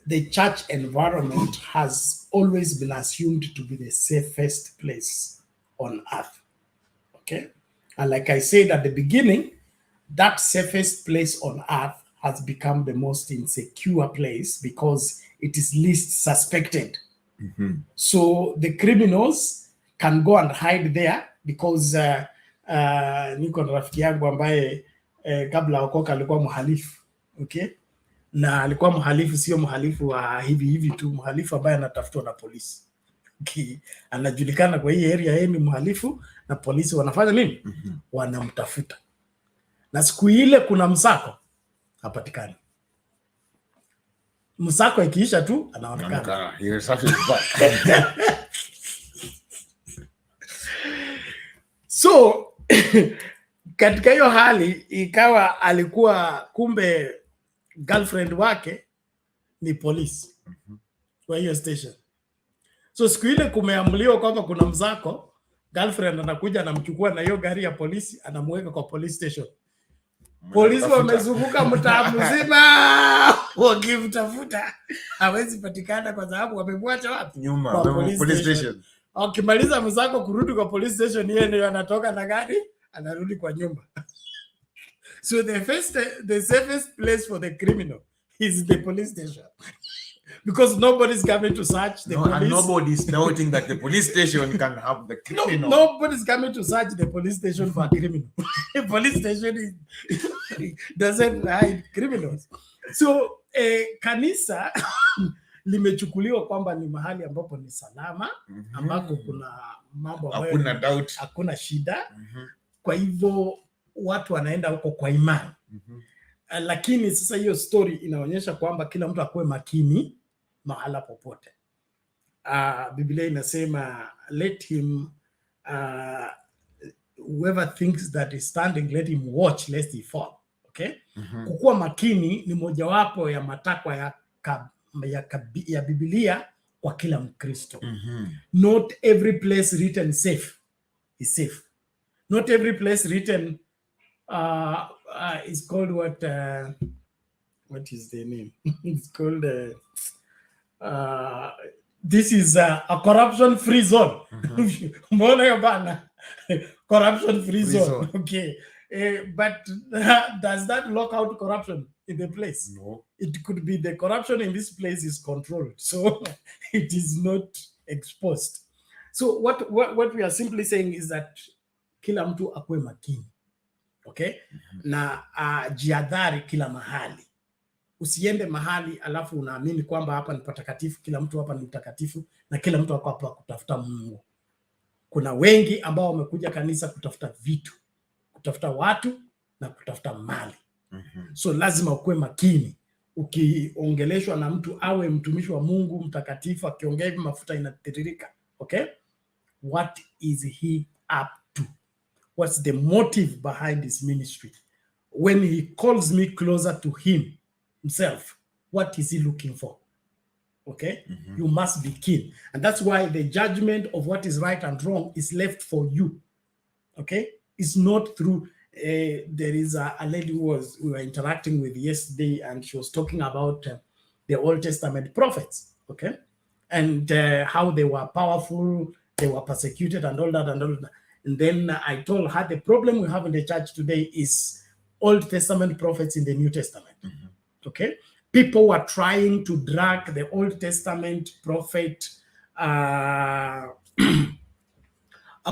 The church environment has always been assumed to be the safest place on earth. Okay? And like I said at the beginning, that safest place on earth has become the most insecure place because it is least suspected. So the criminals can go and hide there because niko na rafiki yangu ambaye kabla okoka alikuwa mhalifu. Okay? Na alikuwa mhalifu, sio mhalifu wa hivi tu, mhalifu ambaye anatafutwa na polisi. Okay. Anajulikana kwa hii area, yeye ni mhalifu na polisi wanafanya nini? Wanamtafuta. Na siku ile kuna msako, hapatikani. Msako ikiisha tu anaonekana. So katika hiyo hali ikawa alikuwa kumbe girlfriend wake ni polisi kwa hiyo station. So siku ile kumeamuliwa kwamba kuna msako, girlfriend anakuja anamchukua na hiyo gari ya polisi anamweka kwa police station. Polisi wamezunguka mtaa mzima wakimtafuta, hawezi patikana kwa sababu wamemwacha wapi? Nyuma, kwa police station. Akimaliza msako kurudi kwa police station, yeye ndio anatoka na gari anarudi kwa nyumba. So the safest place for the criminal is the police station. Because nobody's coming to search the police. And nobody's doubting that the police station can have the criminal. Nobody's coming to search the police station for a criminal. The police station doesn't hide criminals. So kanisa limechukuliwa kwamba ni mahali ambapo ni salama, ambako kuna mambo ambayo hakuna doubt, hakuna shida. Kwa hivyo watu wanaenda huko kwa imani. Lakini sasa hiyo story inaonyesha kwamba kila mtu akuwe makini mahala popote. Biblia inasema let him whoever thinks that is standing, let him watch lest he fall. Okay? Kukuwa makini ni mojawapo ya matakwa ya Biblia kwa kila Mkristo. Not every place written safe is safe. Not every place written is called what is the name? It's called this is a corruption-free zone. Corruption-free zone. Okay. But does that lock out corruption in the place? No. It could be the corruption in this place is controlled, so it is not exposed. So what we are simply saying is that kila mtu akue makini. Okay? Na jiadhari kila mahali. Usiende mahali alafu unaamini kwamba hapa ni patakatifu, kila mtu hapa ni mtakatifu na kila mtu hapa kutafuta Mungu. Kuna wengi ambao wamekuja kanisa kutafuta vitu, kutafuta watu na kutafuta mali. So lazima ukue makini. Ukiongeleshwa na mtu awe mtumishi wa Mungu mtakatifu, akiongea hivi mafuta inatiririka. Okay? What is he up to? What's the motive behind his ministry? When he calls me closer to himself, what is he looking for? Okay? You must be keen. And that's why the judgment of what is right and wrong is left for you. Okay? It's not through, there is a lady we were interacting with yesterday, and she was talking about the Old Testament prophets. Okay? And how they were powerful, they were persecuted and all that and all that. And then I told her the problem we have in the church today is Old Testament prophets in the New Testament. Okay? People were trying to drag the Old Testament prophet, a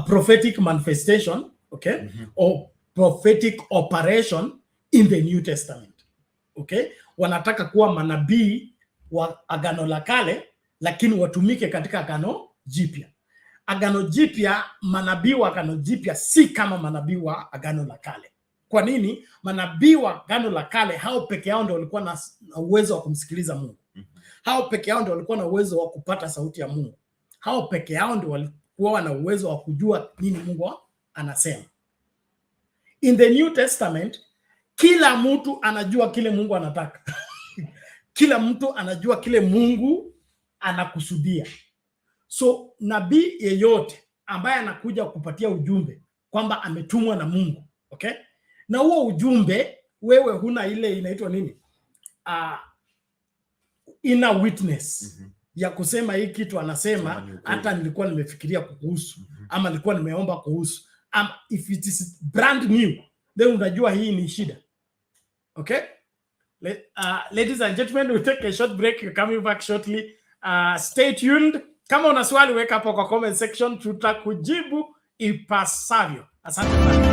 prophetic manifestation, okay, or prophetic operation in the New Testament. Okay? Wanataka kuwa manabii wa Agano la Kale, lakini watumike katika Agano Jipya. Agano Jipya, manabii wa Agano Jipya si kama manabii wa Agano la Kale. Kwa nini? Manabii wa Agano la Kale hao peke yao ndio walikuwa na uwezo wa kumsikiliza Mungu. Hao peke yao ndio walikuwa na uwezo wa kupata sauti ya Mungu. Hao peke yao ndio walikuwa na uwezo wa kujua nini Mungu anasema. In the New Testament, kila mtu anajua kile Mungu anataka. Kila mtu anajua kile Mungu anakusudia. So nabii yeyote ambaye anakuja kupatia ujumbe kwamba ametumwa na Mungu, okay? Na huo ujumbe wewe huna ile inaitwa nini? Inner witness ya kusema hii kitu anasema hata nilikuwa nimefikiria kuhusu ama nilikuwa nimeomba kuhusu. If it is brand new, then unajua hii ni shida. Okay? Ladies and gentlemen, we'll take a short break. We're coming back shortly. Stay tuned. Kama una swali weka hapo kwa comment section, tutakujibu ipasavyo. Asante sana.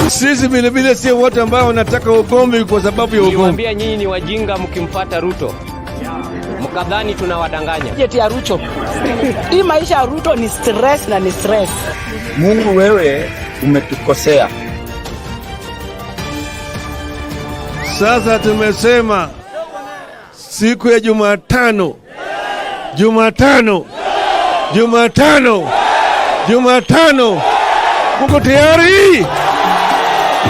Sisi vile sio watu ambao wanataka ugomvi kwa sababu ya ugomvi. Niwaambia nyinyi ni wajinga mkimfuata Ruto. Mkadhani tunawadanganya. Jeti ya Ruto. Hii maisha ya Ruto ni stress na ni stress. Mungu wewe umetukosea. Sasa tumesema siku ya Jumatano. Uko tayari?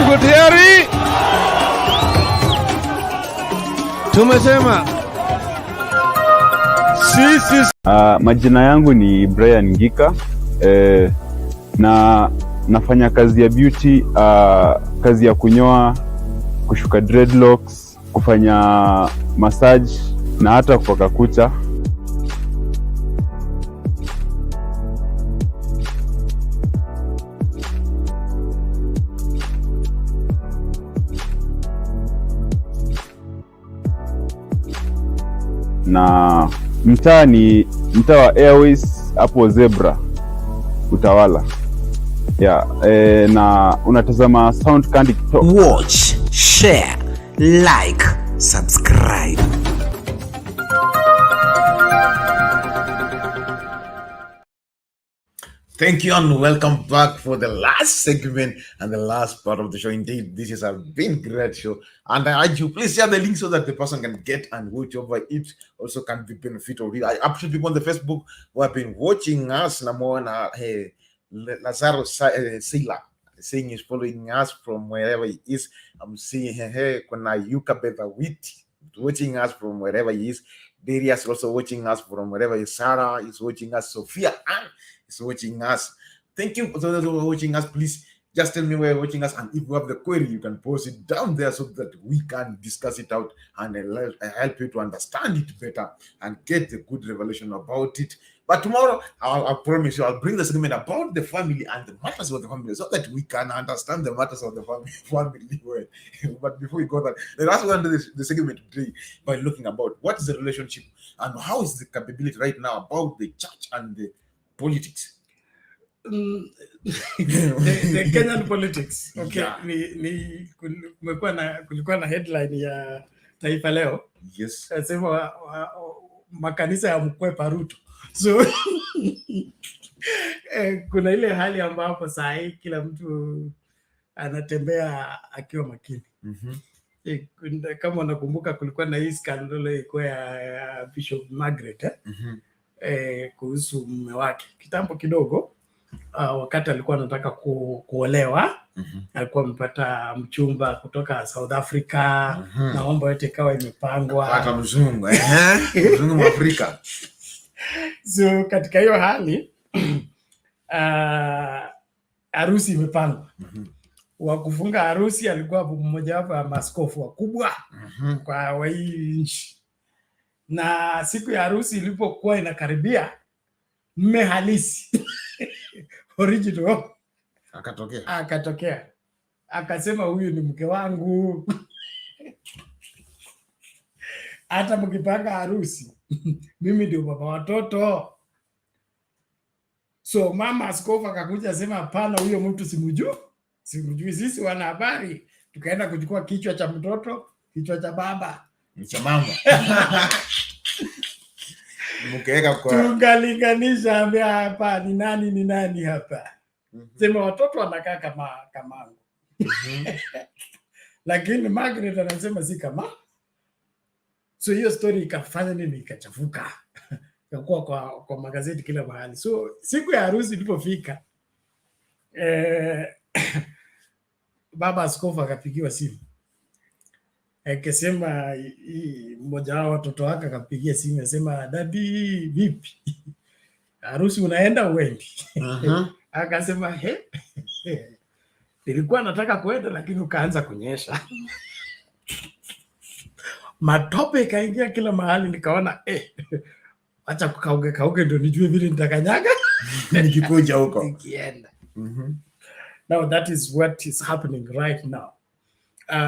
Uko tayari? Tumesema sisi. Majina yangu ni Brian Ngika. Na nafanya kazi ya beauty, kazi ya kunyoa, kushuka dreadlocks, kufanya massage na hata kupaka kucha. na mtaa ni mtaa wa Airways hapo Zebra Utawala. Na unatazama Sound Candy Talk. Watch, share, like, subscribe. Thank you and welcome back for the last segment and the last part of the show. Indeed, this has been a great show. And I urge you, please share the link so that the person can get and watch over it. Also can be benefit of it. I appreciate people on the Facebook who have been watching us. Namona, hey, Lazaro Sila saying he's following us from wherever he is. I'm seeing hey, Kuna Yuka Beba Wit watching us from wherever he is. Darius also watching us from wherever he is. Sarah is watching us. Sophia is watching us. Thank you for those who are watching us. Please just tell me where you're watching us, and if you have the query, you can post it down there so that we can discuss it out and help you to understand it better and get a good revelation about it. But tomorrow, I promise you, I'll bring the segment about the family and the matters of the family so that we can understand the matters of the family well. But before we go that, let's go into the segment today by looking about what is the relationship and how is the capability right now about the church and the politics. The Kenyan politics. Okay. Yeah. Kulikuwa na headline ya Taifa Leo. Yes. Sema makanisa ya mkwepa Ruto. So kuna ile hali ambapo saa hii kila mtu anatembea akiwa makini. Kama unakumbuka kulikuwa na hii scandal ilikuwa ya Bishop Margaret kuhusu mume wake kitambo kidogo, wakati alikuwa anataka kuolewa. Alikuwa amepata mchumba kutoka South Africa na mambo yote ikawa imepangwa, hata mzungu mzungu wa Afrika. So katika hiyo hali harusi imepangwa. Wa kufunga harusi alikuwa mmoja wapo ya maaskofu wakubwa kwa hii nchi. Na siku ya harusi ilipokuwa inakaribia, mme halisi original akatokea akasema, huyu ni mke wangu. Hata mkipanga harusi mimi ndio baba watoto. So mama askofu akakuja sema, hapana, huyo mtu simjui. Sisi wana habari tukaenda kuchukua kichwa cha mtoto, kichwa cha baba, ni cha mama. Mkeka kwa tungalinganisha, ambia hapa ni nani hapa. Sema watoto wanakaa kama kamangu. Lakini Margaret anasema si kama. So hiyo story ikafanya nini, ikachafuka. Ikakuwa kwa magazeti kila mahali. So siku ya harusi ilipofika, baba askofu akapigiwa simu. Akasema mmoja wao watoto wake akapigia simu akasema, dadi vipi? Harusi unaenda uendi? Akasema nilikuwa nataka kuenda lakini ukaanza kunyesha. Matope ikaingia kila mahali, nikaona acha kauke ndio nijue vile nitakanyaga nikikuja huko nikienda. Now that is what is happening right now.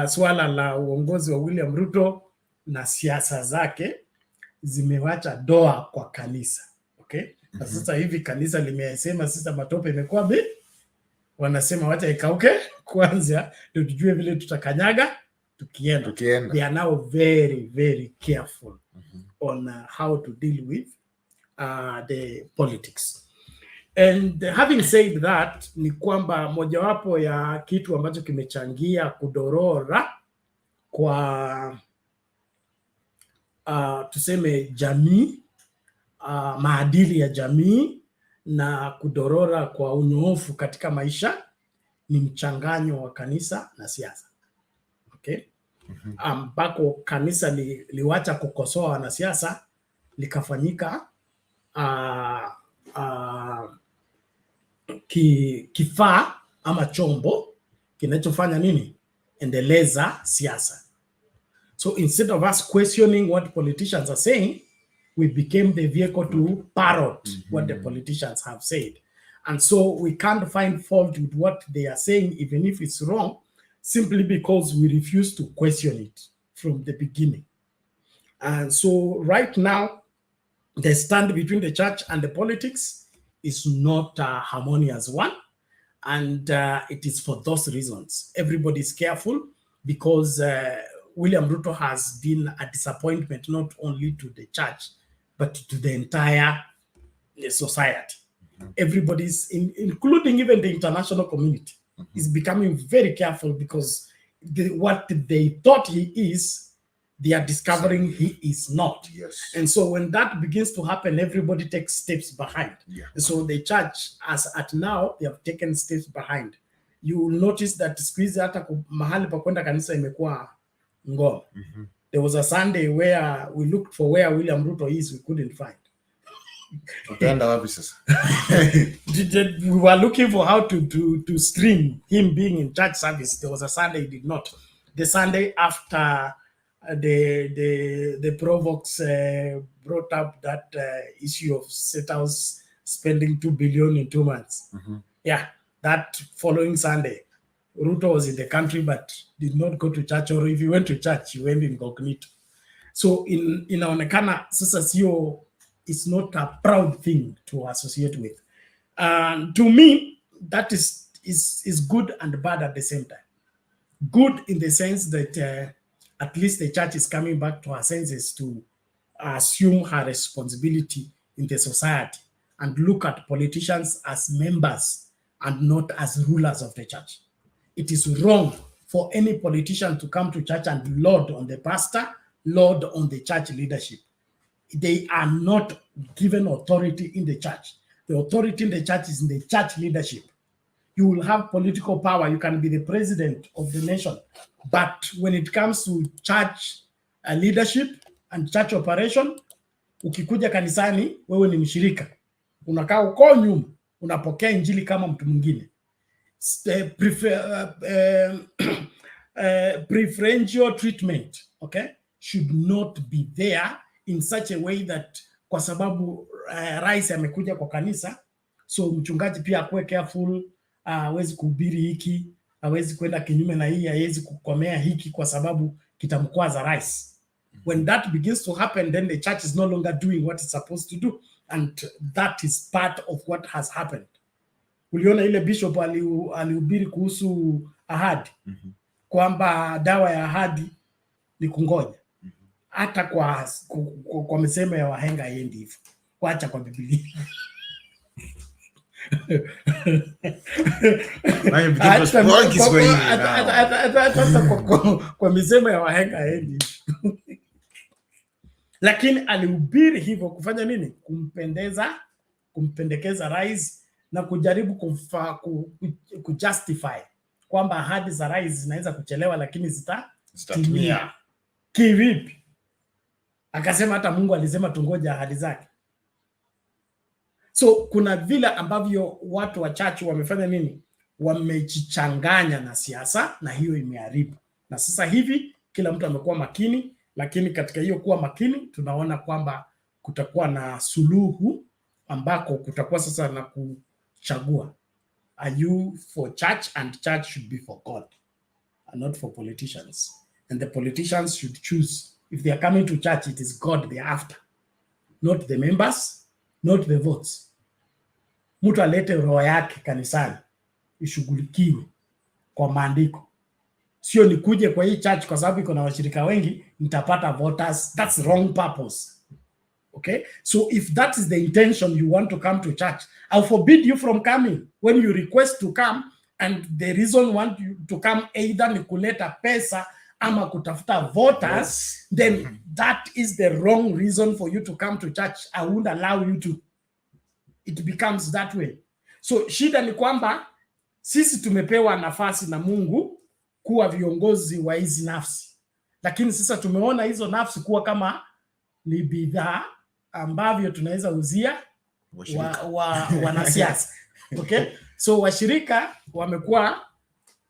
Swala la uongozi wa William Ruto na siasa zake zimewacha doa kwa kanisa. Okay? Na sasa hivi kanisa limesema sasa matope imekuwa wanasema wacha ikauke kwanza ndio tujue vile tutakanyaga tukienda. They are now very very careful on how to deal with the politics. And having said that, ni kwamba mojawapo ya kitu ambacho kimechangia kudorora kwa tuseme jamii, maadili ya jamii na kudorora kwa unyoofu katika maisha ni mchanganyo wa kanisa na siasa. Okay? Ambako kanisa liwacha kukosoa wanasiasa likafanyika kifaa ama chombo kinachofanya nini? Endeleza siasa. So instead of us questioning what politicians are saying, we became the vehicle to parrot what the politicians have said. And so we can't find fault with what they are saying, even if it's wrong, simply because we refuse to question it from the beginning. And so right now, the stand between the church and the politics is not a harmonious one. And it is for those reasons. Everybody is careful because William Ruto has been a disappointment not only to the church, but to the entire society. Everybody's, including even the international community, is becoming very careful because what they thought he is, they are discovering he is not. Yes. And so when that begins to happen, everybody takes steps behind. Yeah. So the church, as at now, they have taken steps behind. You will notice that siku hizi hata mahali pa kwenda kanisa imekuwa ngoma. There was a Sunday where we looked for where William Ruto is, we couldn't find. We were looking for how to stream him being in church service. There was a Sunday he did not. The Sunday after the Provox brought up that issue of State House spending 2 billion in 2 months. Yeah, that following Sunday, Ruto was in the country but did not go to church, or if he went to church, he went incognito. So inaonekana sasa sio, it's not a proud thing to associate with. To me, that is good and bad at the same time. Good in the sense that at least the church is coming back to her senses to assume her responsibility in the society and look at politicians as members and not as rulers of the church. It is wrong for any politician to come to church and lord on the pastor, lord on the church leadership. They are not given authority in the church. The authority in the church is in the church leadership. You will have political power. You can be the president of the nation. But when it comes to church leadership and church operation, ukikuja kanisani, wewe ni mshirika. Unakaa uko nyuma, unapokea injili kama mtu mwingine. Preferential treatment, okay, should not be there in such a way that kwa sababu rais amekuja kwa kanisa, so mchungaji pia akuwe careful, hawezi kuhubiri hiki, hawezi kwenda kinyume na hii, hawezi kukomea hiki kwa sababu kitamkwaza rais. When that begins to happen, then the church is no longer doing what it's supposed to do, and that is part of what has happened. Uliona ile bishop alihubiri kuhusu ahadi, kwamba dawa ya ahadi ni kungoja. Hata kwa misemo ya wahenga haiendi hivyo. Wacha kwa Biblia. Kwa misemo ya wahenga haiendi hivyo. Lakini alihubiri hivyo kufanya nini? Kumpendekeza rais na kujaribu kujustify kwamba ahadi za rais zinaweza kuchelewa lakini zitatimia. Kivipi? Akasema hata Mungu alisema tungoja ahadi zake. So kuna vile ambavyo watu wa church wamefanya nini? Wamejichanganya na siasa, na hiyo imeharibu. Na sasa hivi kila mtu amekuwa makini, lakini katika hiyo kuwa makini tunaona kwamba kutakuwa na suluhu ambako kutakuwa sasa na kuchagua. Are you for church? And church should be for God and not for politicians. And the politicians should choose. If they are coming to church, it is God they are after, not the members, not the votes. Mtu alete roho yake kanisani, ishughulikiwe kwa maandiko. Sio nikuje kwa hii church kwa sababu iko na washirika wengi nitapata voters. That's wrong purpose. Okay? So if that is the intention, you want to come to church, I'll forbid you from coming. When you request to come and the reason want you to come either ni kuleta pesa ama kutafuta voters, then that is the wrong reason for you to come to church. I won't allow you to. It becomes that way. So shida ni kwamba sisi tumepewa nafasi na Mungu kuwa viongozi wa hizi nafsi, lakini sasa tumeona hizo nafsi kuwa kama ni bidhaa ambavyo tunaweza uzia wanasiasa. Okay? So washirika wamekuwa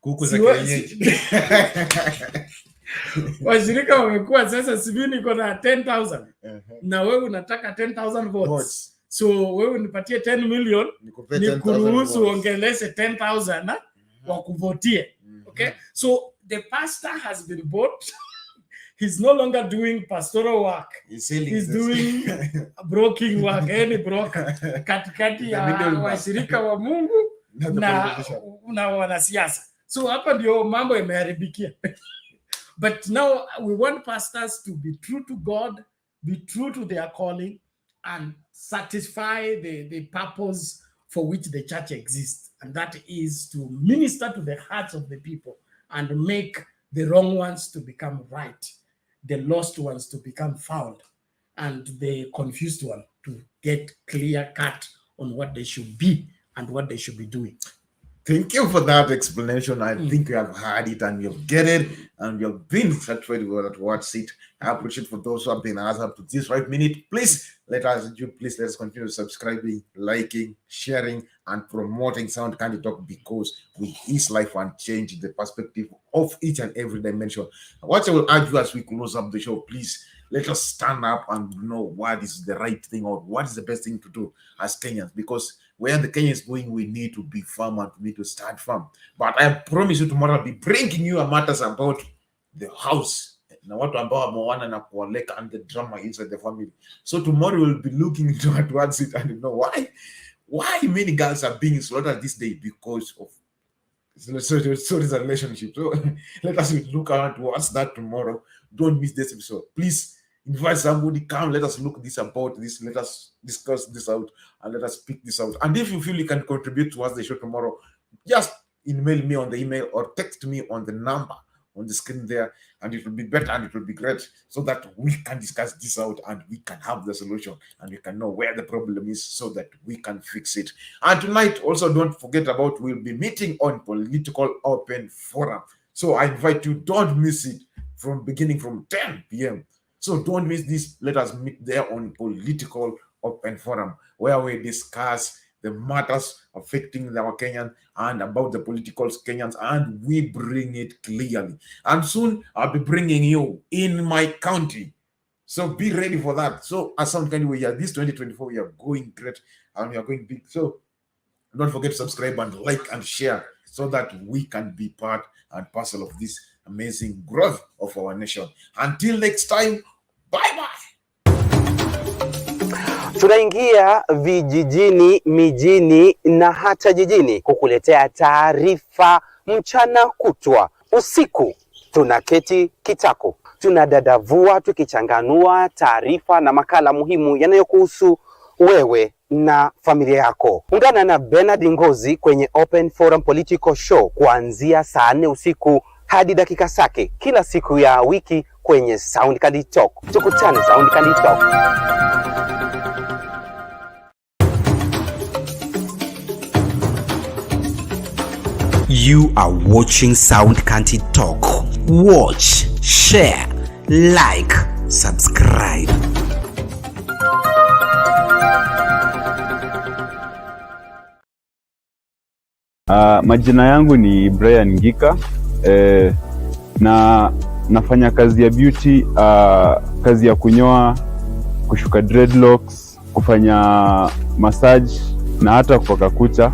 kuku za kienyeji. Washirika wamekuwa sasa, sivi niko na 10,000 na wewe unataka 10,000 votes. So wewe nipatie 10 million nikuruhusu ongeleshe 10,000 wa kuvotie. Okay? So the pastor has been bought. he's no longer doing pastoral work. He's doing broking work, any broker katikati ya washirika wa Mungu na wanasiasa. So hapa ndio mambo imeharibikia. But now we want pastors to be true to God, be true to their calling, and satisfy the purpose for which the church exists. And that is to minister to the hearts of the people and make the wrong ones to become right, the lost ones to become found, and the confused one to get clear cut on what they should be and what they should be doing. Thank you for that explanation. I think you have heard it and you have get it and you have been satisfied with what's it. I appreciate for those who have been asked up to this right minute. Please let us continue subscribing, liking, sharing, and promoting Sound Candy Talk, because with his life and change the perspective of each and every dimension. What I will urge you as we close up the show, please let us stand up and know what is the right thing or what is the best thing to do as Kenyans, because where the Kenya is going, we need to be firm and we need to stand firm. But I promise you tomorrow I'll be bringing you matters about the house. Now what about Moana na Kualeka and the drama inside the family. So tomorrow we'll be looking into towards it and you know why many girls are being slaughtered this day because of stories and relationships. So let us look at what's that tomorrow. Don't miss this episode. Please invite somebody, come, let us look about this, let us discuss this out, and let us pick this out. And if you feel you can contribute towards the show tomorrow, just email me on the email or text me on the number on the screen there, and it will be better and it will be great, so that we can discuss this out and we can have the solution and we can know where the problem is so that we can fix it. And tonight, also don't forget about, we'll be meeting on Political Open Forum. So I invite you, don't miss it from 10 p.m. So don't miss this. Let us meet there on Political Open Forum, where we discuss the matters affecting our Kenyan and about the political Kenyans, and we bring it clearly. And soon I'll be bringing you in my county. So be ready for that. So as some kind of way, this 2024, we are going great and we are going big. So don't forget to subscribe and like and share so that we can be part and parcel of this amazing growth of our nation. Until next time, bye-bye. Tunaingia vijijini, mijini na hata jijini kukuletea taarifa mchana kutwa. Usiku tunaketi kitako, tunadadavua tukichanganua taarifa na makala muhimu yanayokuhusu wewe na familia yako. Ungana na Bernard Ngozi kwenye Open Forum Political Show kuanzia saa 4 usiku hadi dakika zake kila siku ya wiki kwenye Sound Candy Talk. Tukutane Sound Candy Talk. You are watching Sound Candy Talk. Watch, share, like, subscribe. Majina yangu ni Brian Ngika. Na nafanya kazi ya beauty, kazi ya kunyoa, kushuka dreadlocks, kufanya massage na hata kupaka kucha.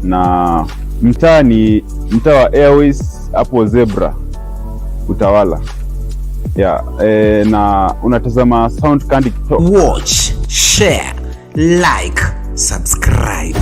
Na mtaa ni mtaa wa Airways hapo Zebra Utawala. Na unatazama Sound Candy Talk. Watch, share, like, subscribe.